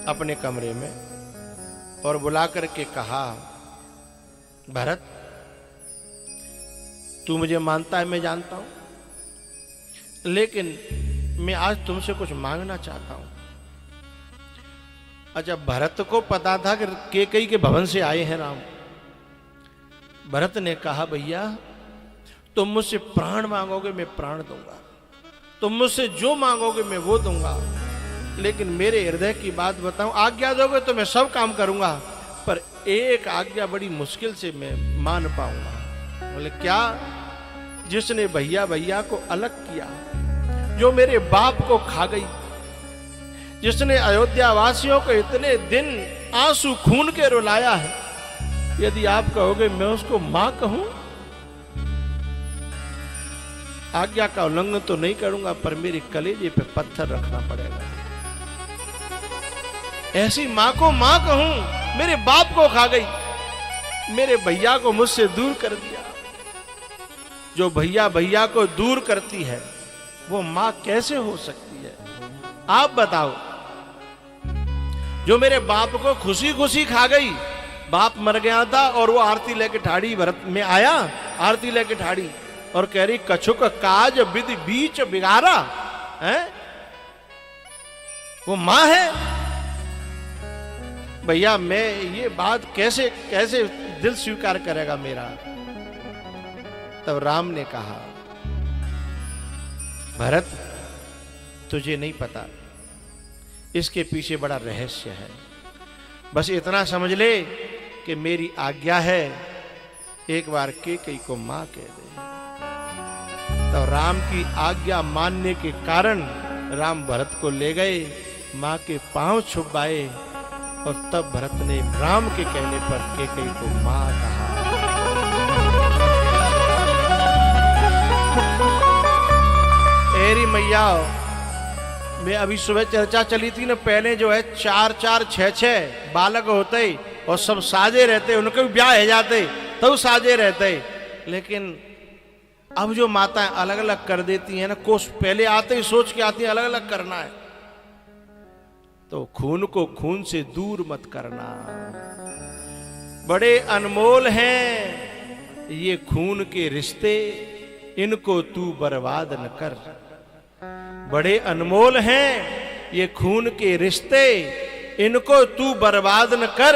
अपने कमरे में और बुला करके कहा, भरत तू मुझे मानता है, मैं जानता हूं, लेकिन मैं आज तुमसे कुछ मांगना चाहता हूं। अच्छा, भरत को पता था कि केकई के भवन से आए हैं राम। भरत ने कहा भैया तुम मुझसे प्राण मांगोगे मैं प्राण दूंगा, तुम मुझसे जो मांगोगे मैं वो दूंगा, लेकिन मेरे हृदय की बात बताऊं, आज्ञा दोगे तो मैं सब काम करूंगा, पर एक आज्ञा बड़ी मुश्किल से मैं मान पाऊंगा। बोले क्या? जिसने भैया भैया को अलग किया, जो मेरे बाप को खा गई, जिसने अयोध्या वासियों को इतने दिन आंसू खून के रुलाया है, यदि आप कहोगे मैं उसको मां कहूं, आज्ञा का उल्लंघन तो नहीं करूंगा, पर मेरे कलेजे पे पत्थर रखना पड़ेगा। ऐसी मां को मां कहूं, मेरे बाप को खा गई, मेरे भैया को मुझसे दूर कर दिया। जो भैया भैया को दूर करती है वो मां कैसे हो सकती है? आप बताओ। जो मेरे बाप को खुशी खुशी खा गई, बाप मर गया था और वो आरती लेके ठाड़ी भरत में आया, आरती लेके ठाड़ी और कह रही कछुक काज विधि बीच बिगाड़ा है, वो मां है। भैया मैं ये बात कैसे कैसे दिल स्वीकार करेगा मेरा? तब राम ने कहा भरत तुझे नहीं पता, इसके पीछे बड़ा रहस्य है। बस इतना समझ ले कि मेरी आज्ञा है, एक बार केकई को मां कह दे। तो राम की आज्ञा मानने के कारण राम भरत को ले गए, मां के पांव छुपाए और तब भरत ने राम के कहने पर केकई को मां कहा। मेरी मैया, मैं अभी सुबह चर्चा चली थी ना, पहले जो है 4-4, 6-6 बालक होते और सब साजे रहते, उनके भी ब्याह हो जाते तो साजे रहते। लेकिन अब जो माताएं अलग अलग कर देती हैं ना, कोस पहले आते ही सोच के आती हैं अलग अलग करना है, तो खून को खून से दूर मत करना। बड़े अनमोल हैं ये खून के रिश्ते, इनको तू बर्बाद न कर। बड़े अनमोल हैं ये खून के रिश्ते, इनको तू बर्बाद न कर।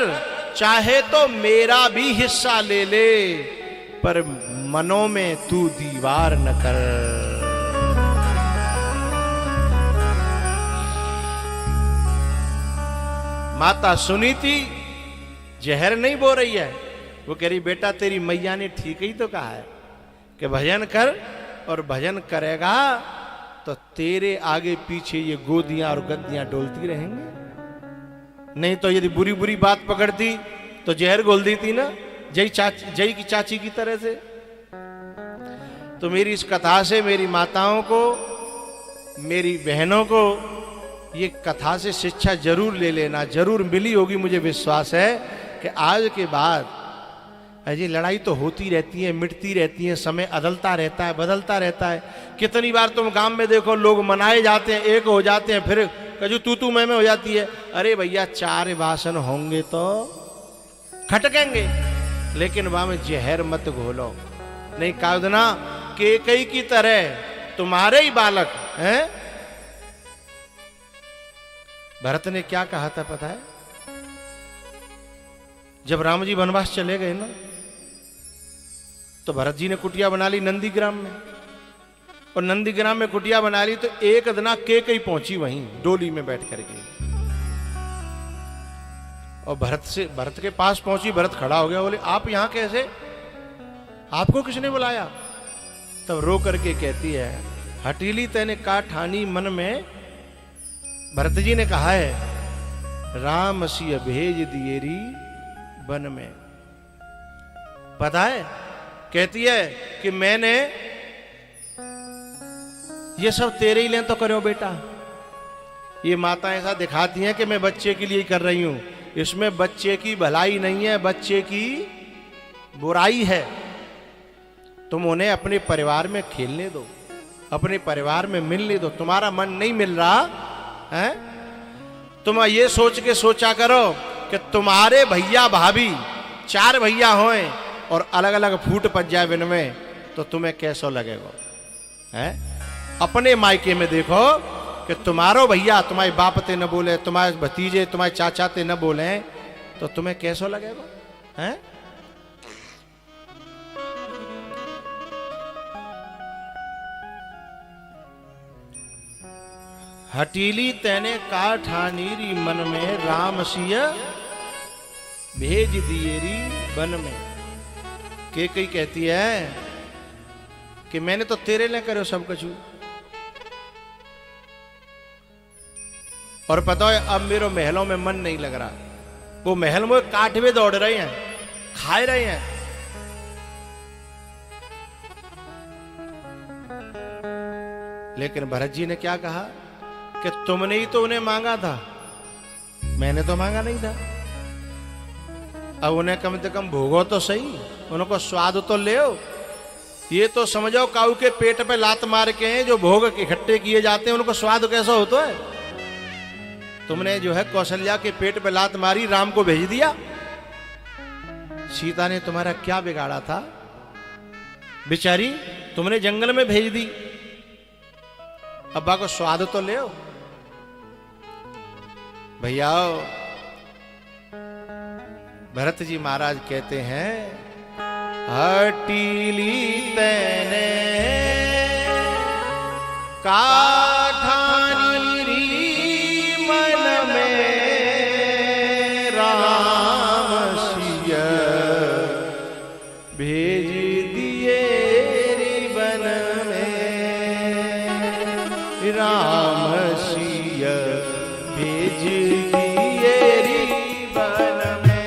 चाहे तो मेरा भी हिस्सा ले ले, पर मनों में तू दीवार न कर। माता सुनीति जहर नहीं बो रही है, वो कह रही बेटा तेरी मैया ने ठीक ही तो कहा है कि भजन कर, और भजन करेगा तो तेरे आगे पीछे ये गोदियां और गद्दियां डोलती रहेंगी। नहीं तो यदि बुरी बुरी बात पकड़ती तो जहर घोल दी थी ना, जय की चाची की तरह से। तो मेरी इस कथा से मेरी माताओं को, मेरी बहनों को ये कथा से शिक्षा जरूर ले लेना, जरूर मिली होगी। मुझे विश्वास है कि आज के बाद ये लड़ाई तो होती रहती है, मिटती रहती है, समय अदलता रहता है, बदलता रहता है। कितनी बार तुम गांव में देखो लोग मनाए जाते हैं, एक हो जाते हैं, फिर कजू तू मैं हो जाती है। अरे भैया 4 वासन होंगे तो खटकेंगे, लेकिन वहां में जहर मत घोलो। नहीं कादना केकई की तरह तुम्हारे ही बालक हैं। भरत ने क्या कहा था पता है? जब राम जी वनवास चले गए ना, तो भरत जी ने कुटिया बना ली नंदीग्राम में, और नंदीग्राम में कुटिया बना ली तो एक दिन केकई पहुंची वहीं डोली में बैठ करके, और भरत के पास पहुंची। भरत खड़ा हो गया, बोले आप यहां कैसे, आपको किसने बुलाया? तब रो करके कहती है हटीली तेने का ठानी मन में। भरत जी ने कहा है राम सिय भेज दिएरी वन में। पता है, कहती है कि मैंने ये सब तेरे ही लिए तो करो बेटा। ये माता ऐसा दिखाती हैं कि मैं बच्चे के लिए कर रही हूं, इसमें बच्चे की भलाई नहीं है, बच्चे की बुराई है। तुम उन्हें अपने परिवार में खेलने दो, अपने परिवार में मिलने दो। तुम्हारा मन नहीं मिल रहा है, तुम ये सोच के सोचा करो कि तुम्हारे भैया भाभी 4 भैया हों और अलग अलग फूट पड़ जाए बिन में, तो तुम्हें कैसा लगेगा? है अपने मायके में देखो कि तुम्हारो भैया तुम्हारे बाप ते न बोले, तुम्हारे भतीजे तुम्हारे चाचा ते न बोले, तो तुम्हें कैसा लगेगा? है हटीली तेने का ठानीरी मन में, राम सिय भेज दिएरी वन में। कई कहती है कि मैंने तो तेरे लिए करो सब कुछ, और पता है अब मेरे महलों में मन नहीं लग रहा। वो महल में काटवे दौड़ रहे हैं, खाए रहे हैं। लेकिन भरत जी ने क्या कहा कि तुमने ही तो उन्हें मांगा था, मैंने तो मांगा नहीं था। अब उन्हें कम से कम भोगो तो सही, उनको स्वाद तो ले। ये तो समझो काऊ के पेट पे लात मार के जो भोग इकट्ठे किए जाते हैं उनको स्वाद कैसा होता है। तुमने जो है कौशल्या के पेट पे लात मारी, राम को भेज दिया। सीता ने तुम्हारा क्या बिगाड़ा था बेचारी, तुमने जंगल में भेज दी। अब्बा को स्वाद तो ले भैया। भरत जी महाराज कहते हैं हटीली तैने काठानी मन में राम सिया भेज दिए रिबन में, राम सिया भेज दिए रिबन में।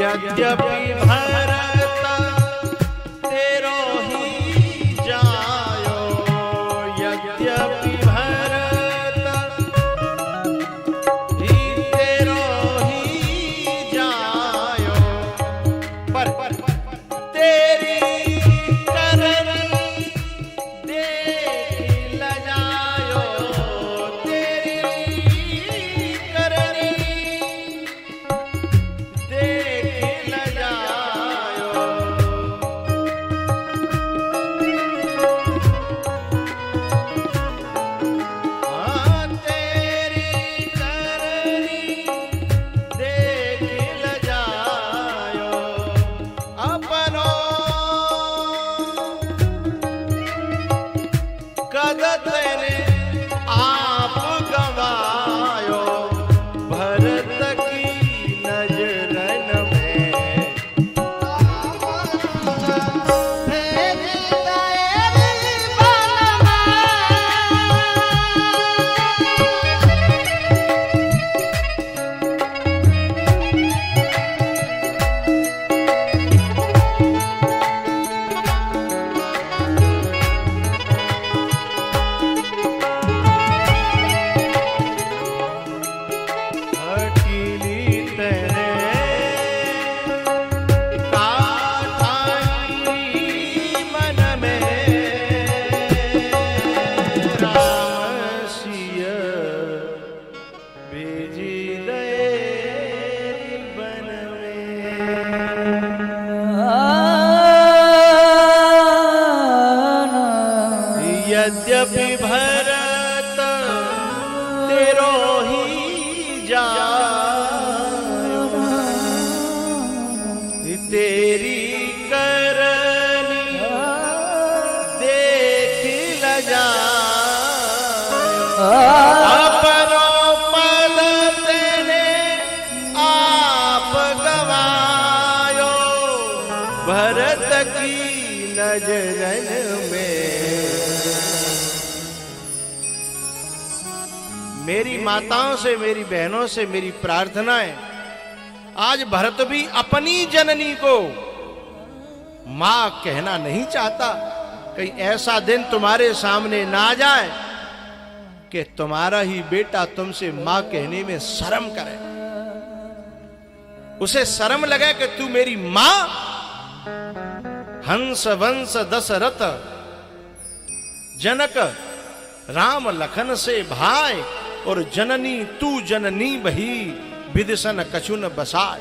यद्यपि भरत तेरो ही जायो, यद्यपि भरत ही तेरो ही जायो, पर तेरी करनी देख ल जायो, तेरी करनी देख ल जायो। हाँ तेरी करनी देख ल जायो, अपनो कद तेरे आप गवायो, भरत की नजरन में हटीली तेरे काठानी मन में राम सिया भेज दे रिबन में। यद्यपि भरत तेरो ही जायो, तेरी करनी देख ल जायो, अपनो पद तेने आप गवायो, भरत की नजरन में। मेरी माताओं से, मेरी बहनों से मेरी प्रार्थना है, आज भरत भी अपनी जननी को मां कहना नहीं चाहता। कहीं ऐसा दिन तुम्हारे सामने ना आ जाए कि तुम्हारा ही बेटा तुमसे मां कहने में शर्म करे, उसे शर्म लगे कि तू मेरी मां। हंस वंश दशरथ जनक राम लखन से भाई, और जननी तू जननी बही विदिशन कछुन बसाए।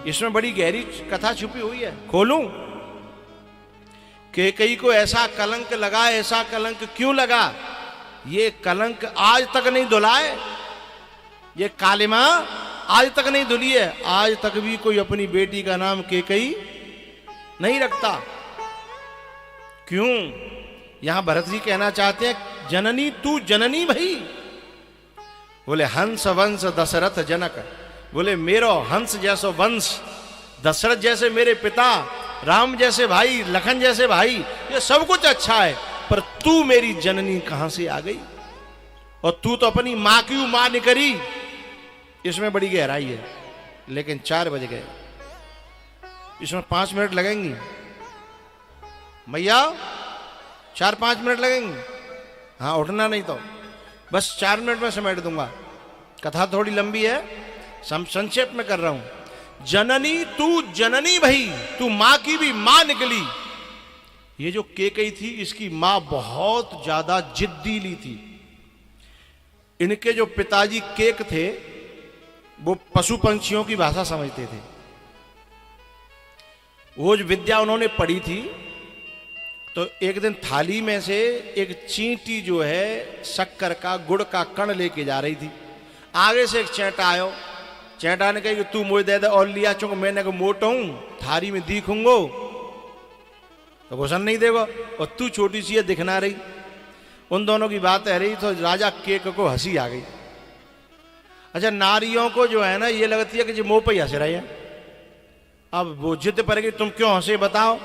इसमें बड़ी गहरी कथा छुपी हुई है, खोलूं? कई को ऐसा कलंक लगा, ऐसा कलंक क्यों लगा? ये कलंक आज तक नहीं धुलाए, ये कालिमा आज तक नहीं धुली है। आज तक भी कोई अपनी बेटी का नाम केकई नहीं रखता। क्यों? यहां भरत जी कहना चाहते हैं जननी तू जननी भई। बोले हंस वंश दशरथ जनक, बोले मेरो हंस जैसो वंश, दशरथ जैसे मेरे पिता, राम जैसे भाई, लखन जैसे भाई, ये सब कुछ अच्छा है, पर तू मेरी जननी कहां से आ गई? और तू तो अपनी मां की मां ने करी। इसमें बड़ी गहराई है। लेकिन 4 बज गए, इसमें 5 मिनट लगेंगी मैया, 4-5 मिनट लगेंगे। हाँ, उठना नहीं तो बस 4 मिनट में समेट दूंगा। कथा थोड़ी लंबी है, संक्षेप में कर रहा हूं। जननी तू जननी भई, तू मां की भी मां निकली। ये जो केकई थी, इसकी मां बहुत ज्यादा जिद्दीली थी। इनके जो पिताजी केक थे, वो पशु पंछियों की भाषा समझते थे। वो जो विद्या उन्होंने पढ़ी थी, तो एक दिन थाली में से एक चींटी जो है शक्कर का, गुड़ का कण लेके जा रही थी। आगे से एक चैंटा आयो। चैंटा ने कहा कि तू मुझे दे दे और लिया, चूंकि मैंने को मोटा हूं, थारी में दिखूंगो तो घुसन नहीं देगा, और तू छोटी सी है दिखना रही। उन दोनों की बात है रही, तो राजा केक को हंसी आ गई। अच्छा, नारियों को जो है ना, ये लगती है कि जो मुंह पे हंस रही है। अब वो जिद पर गई, तुम क्यों हंसे बताओ।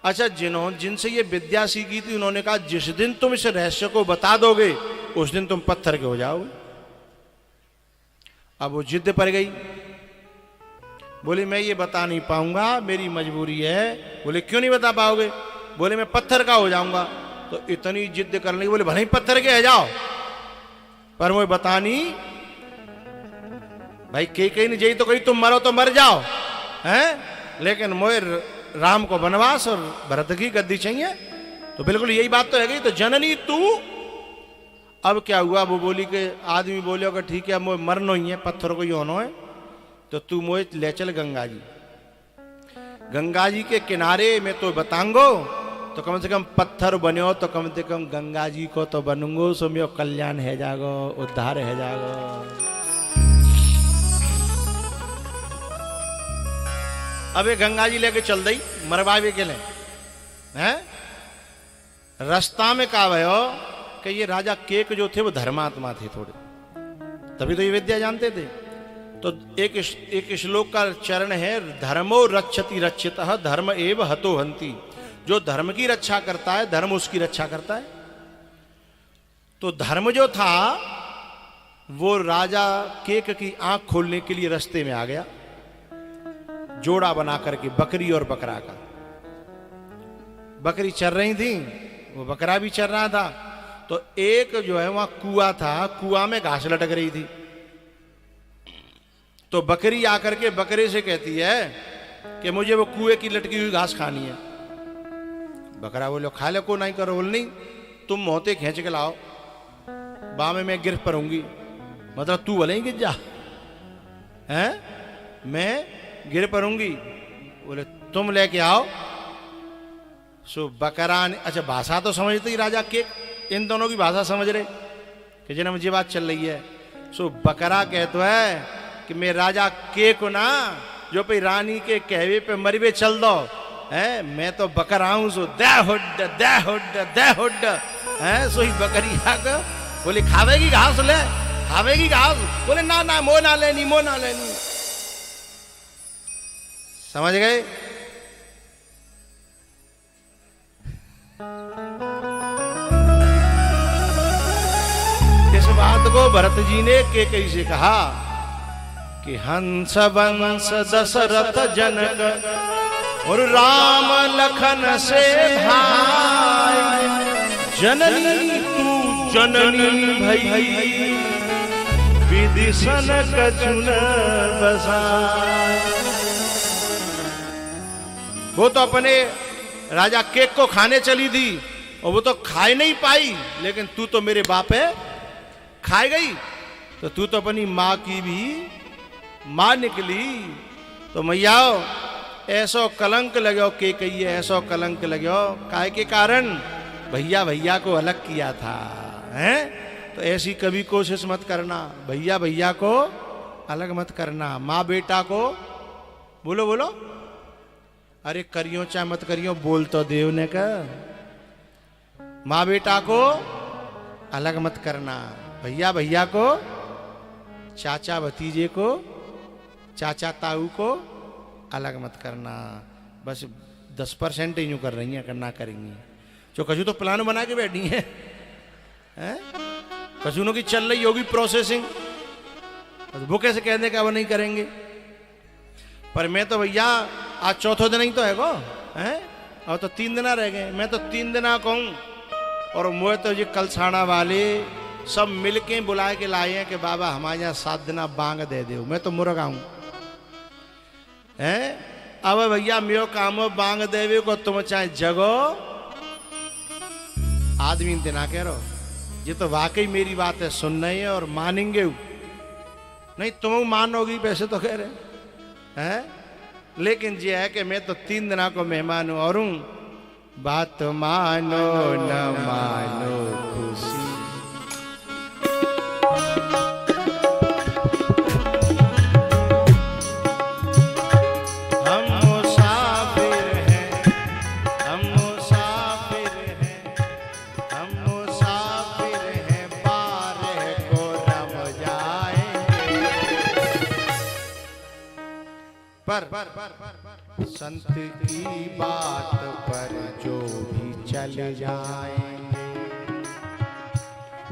अच्छा, जिनसे ये विद्या सीखी थी, उन्होंने कहा जिस दिन तुम इस रहस्य को बता दोगे, उस दिन तुम पत्थर के हो जाओगे। अब वो जिद पर गई, बोली मैं ये बता नहीं पाऊंगा, मेरी मजबूरी है। बोले क्यों नहीं बता पाओगे? बोले मैं पत्थर का हो जाऊंगा। तो इतनी जिद करने लगी, बोले भले पत्थर के है जाओ, पर मुझे बता नहीं। भाई कहीं नहीं जाई तो कहीं तुम मरो तो मर जाओ, हैं? लेकिन मुझे राम को वनवास और भरत की गद्दी चाहिए। तो बिल्कुल यही बात तो है गई। तो जननी तू, अब क्या हुआ? वो बोली कि आदमी बोले कि ठीक है, मुझे मरना ही है, पत्थर को ही होना है, तो तू मुझे ले चल गंगा जी। गंगा जी के किनारे में तो बताऊंगो, तो कम से कम पत्थर बनो, तो कम से कम गंगा जी को तो बनूंगो, सो मेरो कल्याण है जागो, उद्धार है जागो। अब ये गंगा जी लेके चल दी मरवावे के लिए, हैं? रास्ता में कहा भयो कि ये राजा केक जो थे वो धर्मात्मा थे थोड़े, तभी तो ये विद्या जानते थे। तो एक श्लोक का चरण है, धर्मो रक्षति रक्षितः धर्म एव हतो हन्ति। जो धर्म की रक्षा करता है, धर्म उसकी रक्षा करता है। तो धर्म जो था वो राजा केक की आंख खोलने के लिए रास्ते में आ गया, जोड़ा बना करके बकरी और बकरा का। बकरी चर रही थी, वो बकरा भी चर रहा था। तो एक जो है वहां कुआं था, कुआं में घास लटक रही थी। तो बकरी आकर के बकरे से कहती है कि मुझे वो कुएं की लटकी हुई घास खानी है। बकरा बोलो खा ले, को नहीं करो। बोल नहीं, तुम मोहते खींच के लाओ, बामे मैं गिर पड़ूंगी। मतलब तू भले ही गिर जा, हैं? मैं गिर पड़ूंगी। बोले तुम लेके आओ। सो बकरा ने, अच्छा भाषा तो समझते ही राजा के, इन दोनों की भाषा समझ रहे कि जिन्हें मुझे बात चल रही है। सो बकरा कहता है कि मैं राजा के को ना, जो पे रानी के कहवे पे मरवे चल दो, है? मैं तो बकरा हूं, सो दे हुड दे हुड दे हुड, है? सो ही बकरी आकर बोले खावेगी घास, ले खावेगी घास। बोले ना ना, मो ना लेनी, मो ना लेनी। समझ गए? इस बात को भरत जी ने केकई से कहा कि हंस वंश दशरथ जनक और राम लखन से भाई, जननी तू जननी भई, विदिशन कछुन बसाय। वो तो अपने राजा केक को खाने चली थी और वो तो खाए नहीं पाई, लेकिन तू तो मेरे बाप है, खाए गई। तो तू तो अपनी माँ की भी माँ निकली। तो मैया ऐसो कलंक लगो के कहिए, ऐसो कलंक लगो काहे के कारण? भैया भैया को अलग किया था, हैं? तो ऐसी कभी कोशिश मत करना, भैया भैया को अलग मत करना। माँ बेटा को बोलो बोलो, अरे करियो चाहे मत करियो, बोल तो देव ने कहा। माँ बेटा को अलग मत करना, भैया भैया को, चाचा भतीजे को, चाचा ताऊ को अलग मत करना। बस 10% ही यूं कर रही हैं, करना करेंगी। जो कछु तो प्लान बना के बैठी हैं, कसूनों की चल रही होगी प्रोसेसिंग, वो कैसे कह दे कि वो नहीं करेंगे। पर मैं तो भैया आज चौथा दिन ही तो है गो, हैं और तो 3 दिन रह गए। मैं तो 3 दिन कहूँ, और मुझे तो ये कलसाना वाले सब मिलके बुला के लाए हैं कि बाबा हमारे यहाँ 7 दिन बांग दे दो। मैं तो मुर्गा हूँ, हैं अब भैया मेरो काम बांग देवे को, तुम चाहे जगो। आदमी ना कह रहो, ये तो वाकई मेरी बात है, सुन रही है और मानेंगे। नहीं तुम मानोगी वैसे तो कह रहे हैं, लेकिन ये है कि मैं तो 3 दिन को मेहमान हूं, और बात मानो न मानो खुशी। हम मुसाफिर हैं, हम मुसाफिर हैं, हम मुसाफिर हैं, बारह को रम जाएंगे। पर संत की बात पर जो भी चल जाएंगे,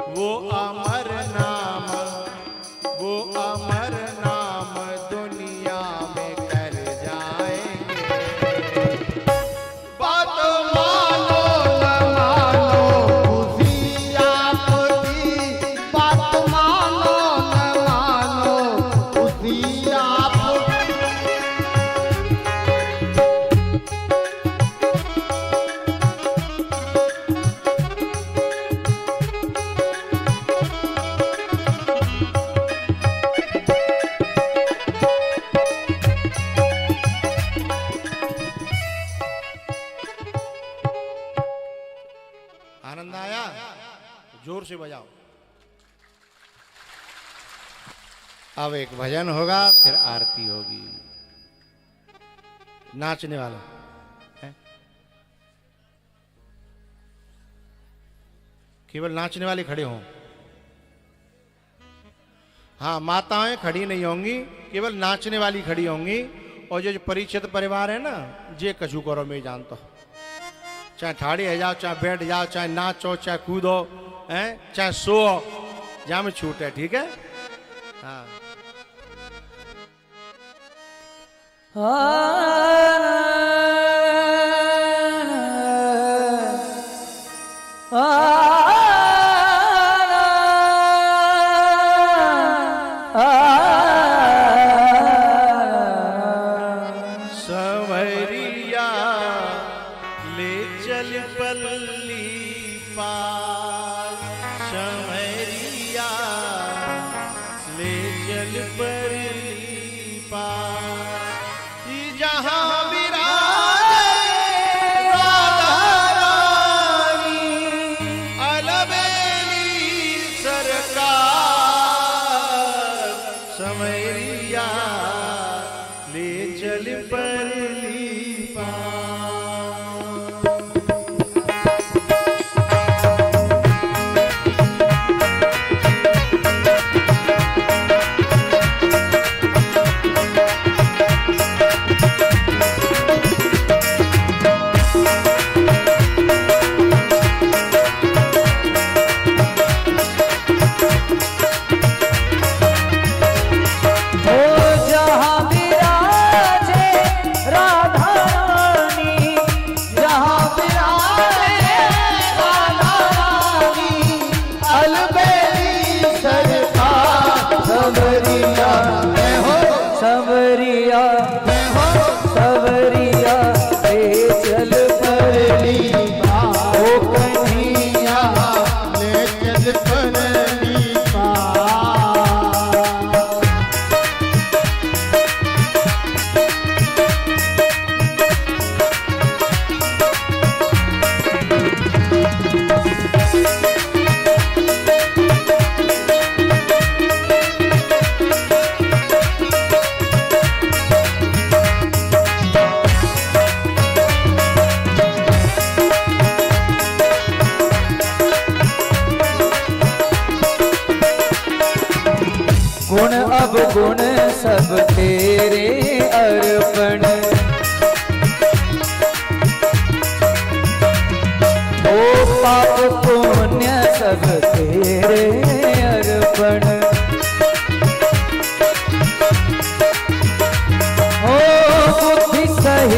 वो अमर नाम, वो अमर नाम दुनिया में कर जाएंगे। बात मानो न मानो खुशी आपकी, बात मानो न मानो खुशी आपकी। आनंद आया? जोर से बजाओ। अब एक भजन होगा, फिर आरती होगी। नाचने वाला है, केवल नाचने वाले खड़े हों। हाँ, माताएं खड़ी नहीं होंगी, केवल नाचने वाली खड़ी होंगी। और जो परिचित परिवार है ना, जे कछु करो मैं जानता हूं, चाहे ठाड़े है जाओ, चाहे बैठ जाओ, चाहे नाचो, चाहे कूदो, हैं चाहे सो, जहाँ में छूट है, ठीक है। हाँ सवरिया ले चल पल्ली पार, सवरिया ले चल पल्ली पार, जहाँ विराजे राधा रानी, अलबेली सरकार, सवरिया ले चल पल्ली पार।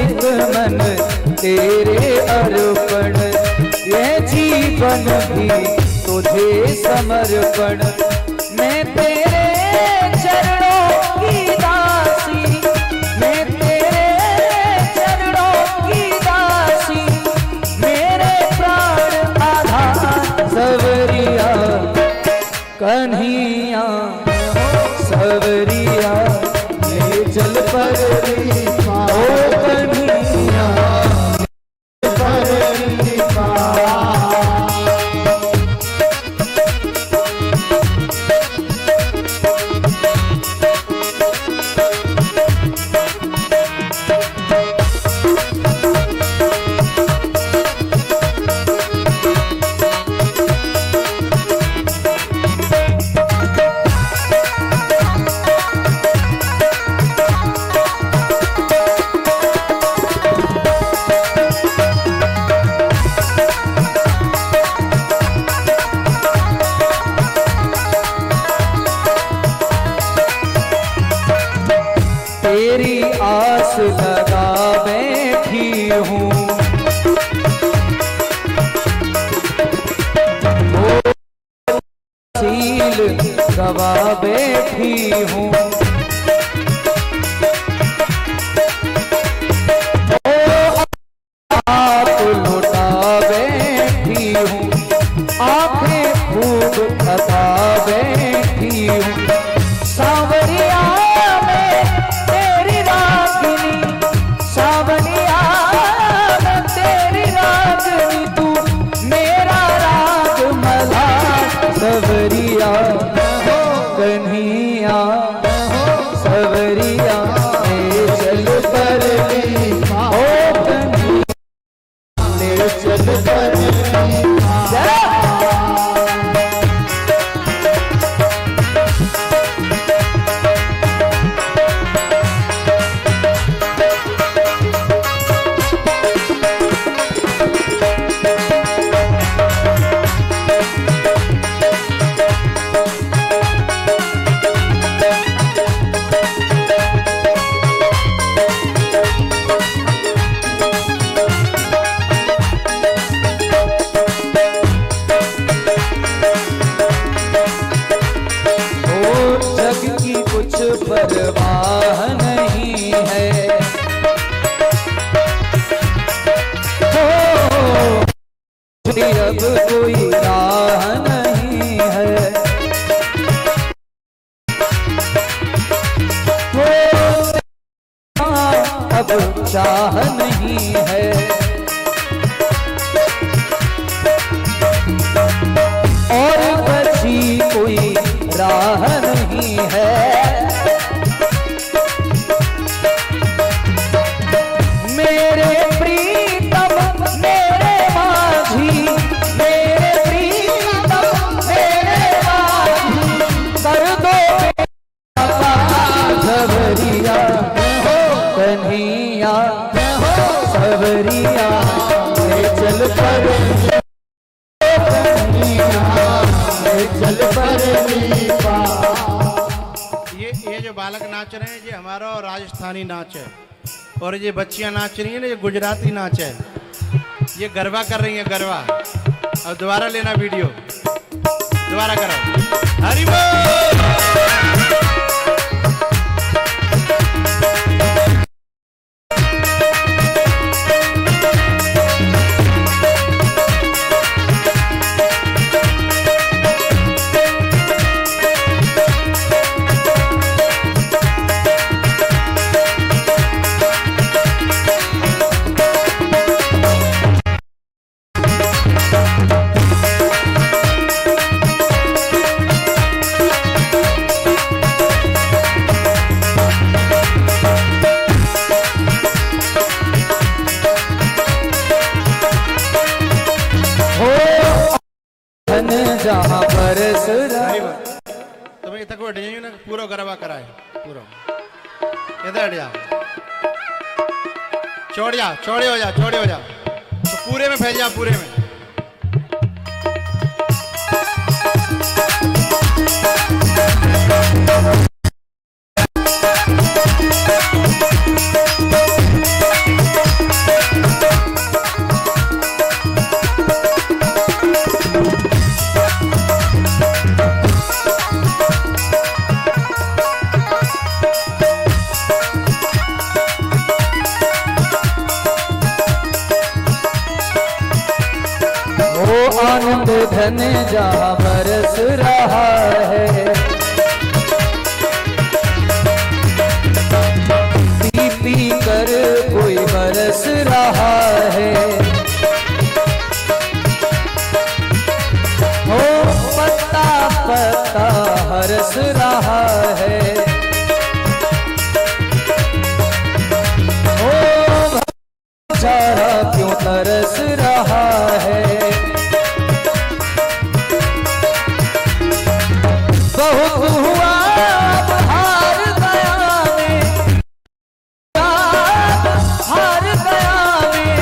एक मन तेरे अर्पण, ये जीवन भी तुझे समर्पण। मैं तेरे चरणों की दासी, मैं तेरे चरणों की दासी, मेरे प्राण आधार सवरिया कन्हैया, सवरिया ले चल परली पार, ओ कन्हैया परली पार। तेरी आस लगा बैठी हूँ, सील गवा बैठी हूँ, आप लुटा बैठी हूँ, आंखें खूब थका बैठी हूँ। सावरिया सवरिया कन्हैया, सवरिया ले चल परली पार, ओ कन्हैया ले चल परली पार। परवाह नहीं है, अब कोई राह नहीं है, अब चाह नहीं है, और बची कोई राह नहीं है। मेरे प्रीतम मेरे माझी, मेरे प्रीतम मेरे माझी, कर दो सवरिया कन्हैया, सवरिया ले चल परली, ले चल परली पार। ये जो बालक नाच रहे हैं ये हमारा राजस्थानी नाच है, और ये बच्चियां नाच रही हैं ना ये गुजराती नाच है, ये गरबा कर रही हैं गरबा। अब दोबारा लेना वीडियो, दोबारा करो। हरि बोल। जहाँ पर तुम्हें तक बैठ जाइए ना, पूरा गरबा कराए पूरा। इधर हट जाओ, छोड़ जाओ, छोड़े हो जाओ, छोड़े हो जाओ, तो पूरे में फैल जाओ, पूरे में। वो आनंद धन जहाँ बरस रहा है। पी पी कर कोई बरस रहा है। हो पत्ता पत्ता हरस रहा है। हो बेचारा क्यों तरस रहा है। बहुत हुआ हार गया मैं, हार गया मैं,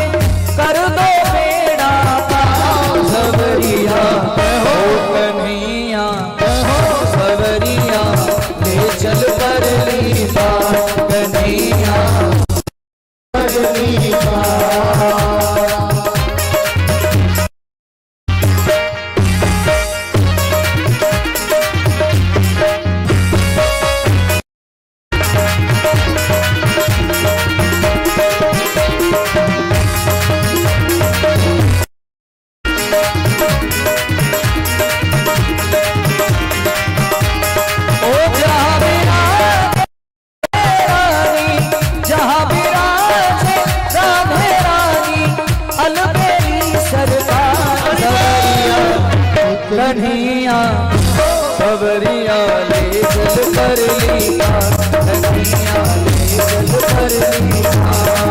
कर दो बेड़ा पार। सवरिया हो कन्हैया हो सवरिया, ले चल परली बात कन्हैया परली बात। कन्हैया सवरिया ले चल परली बात, कन्हैया ले चल परली बात।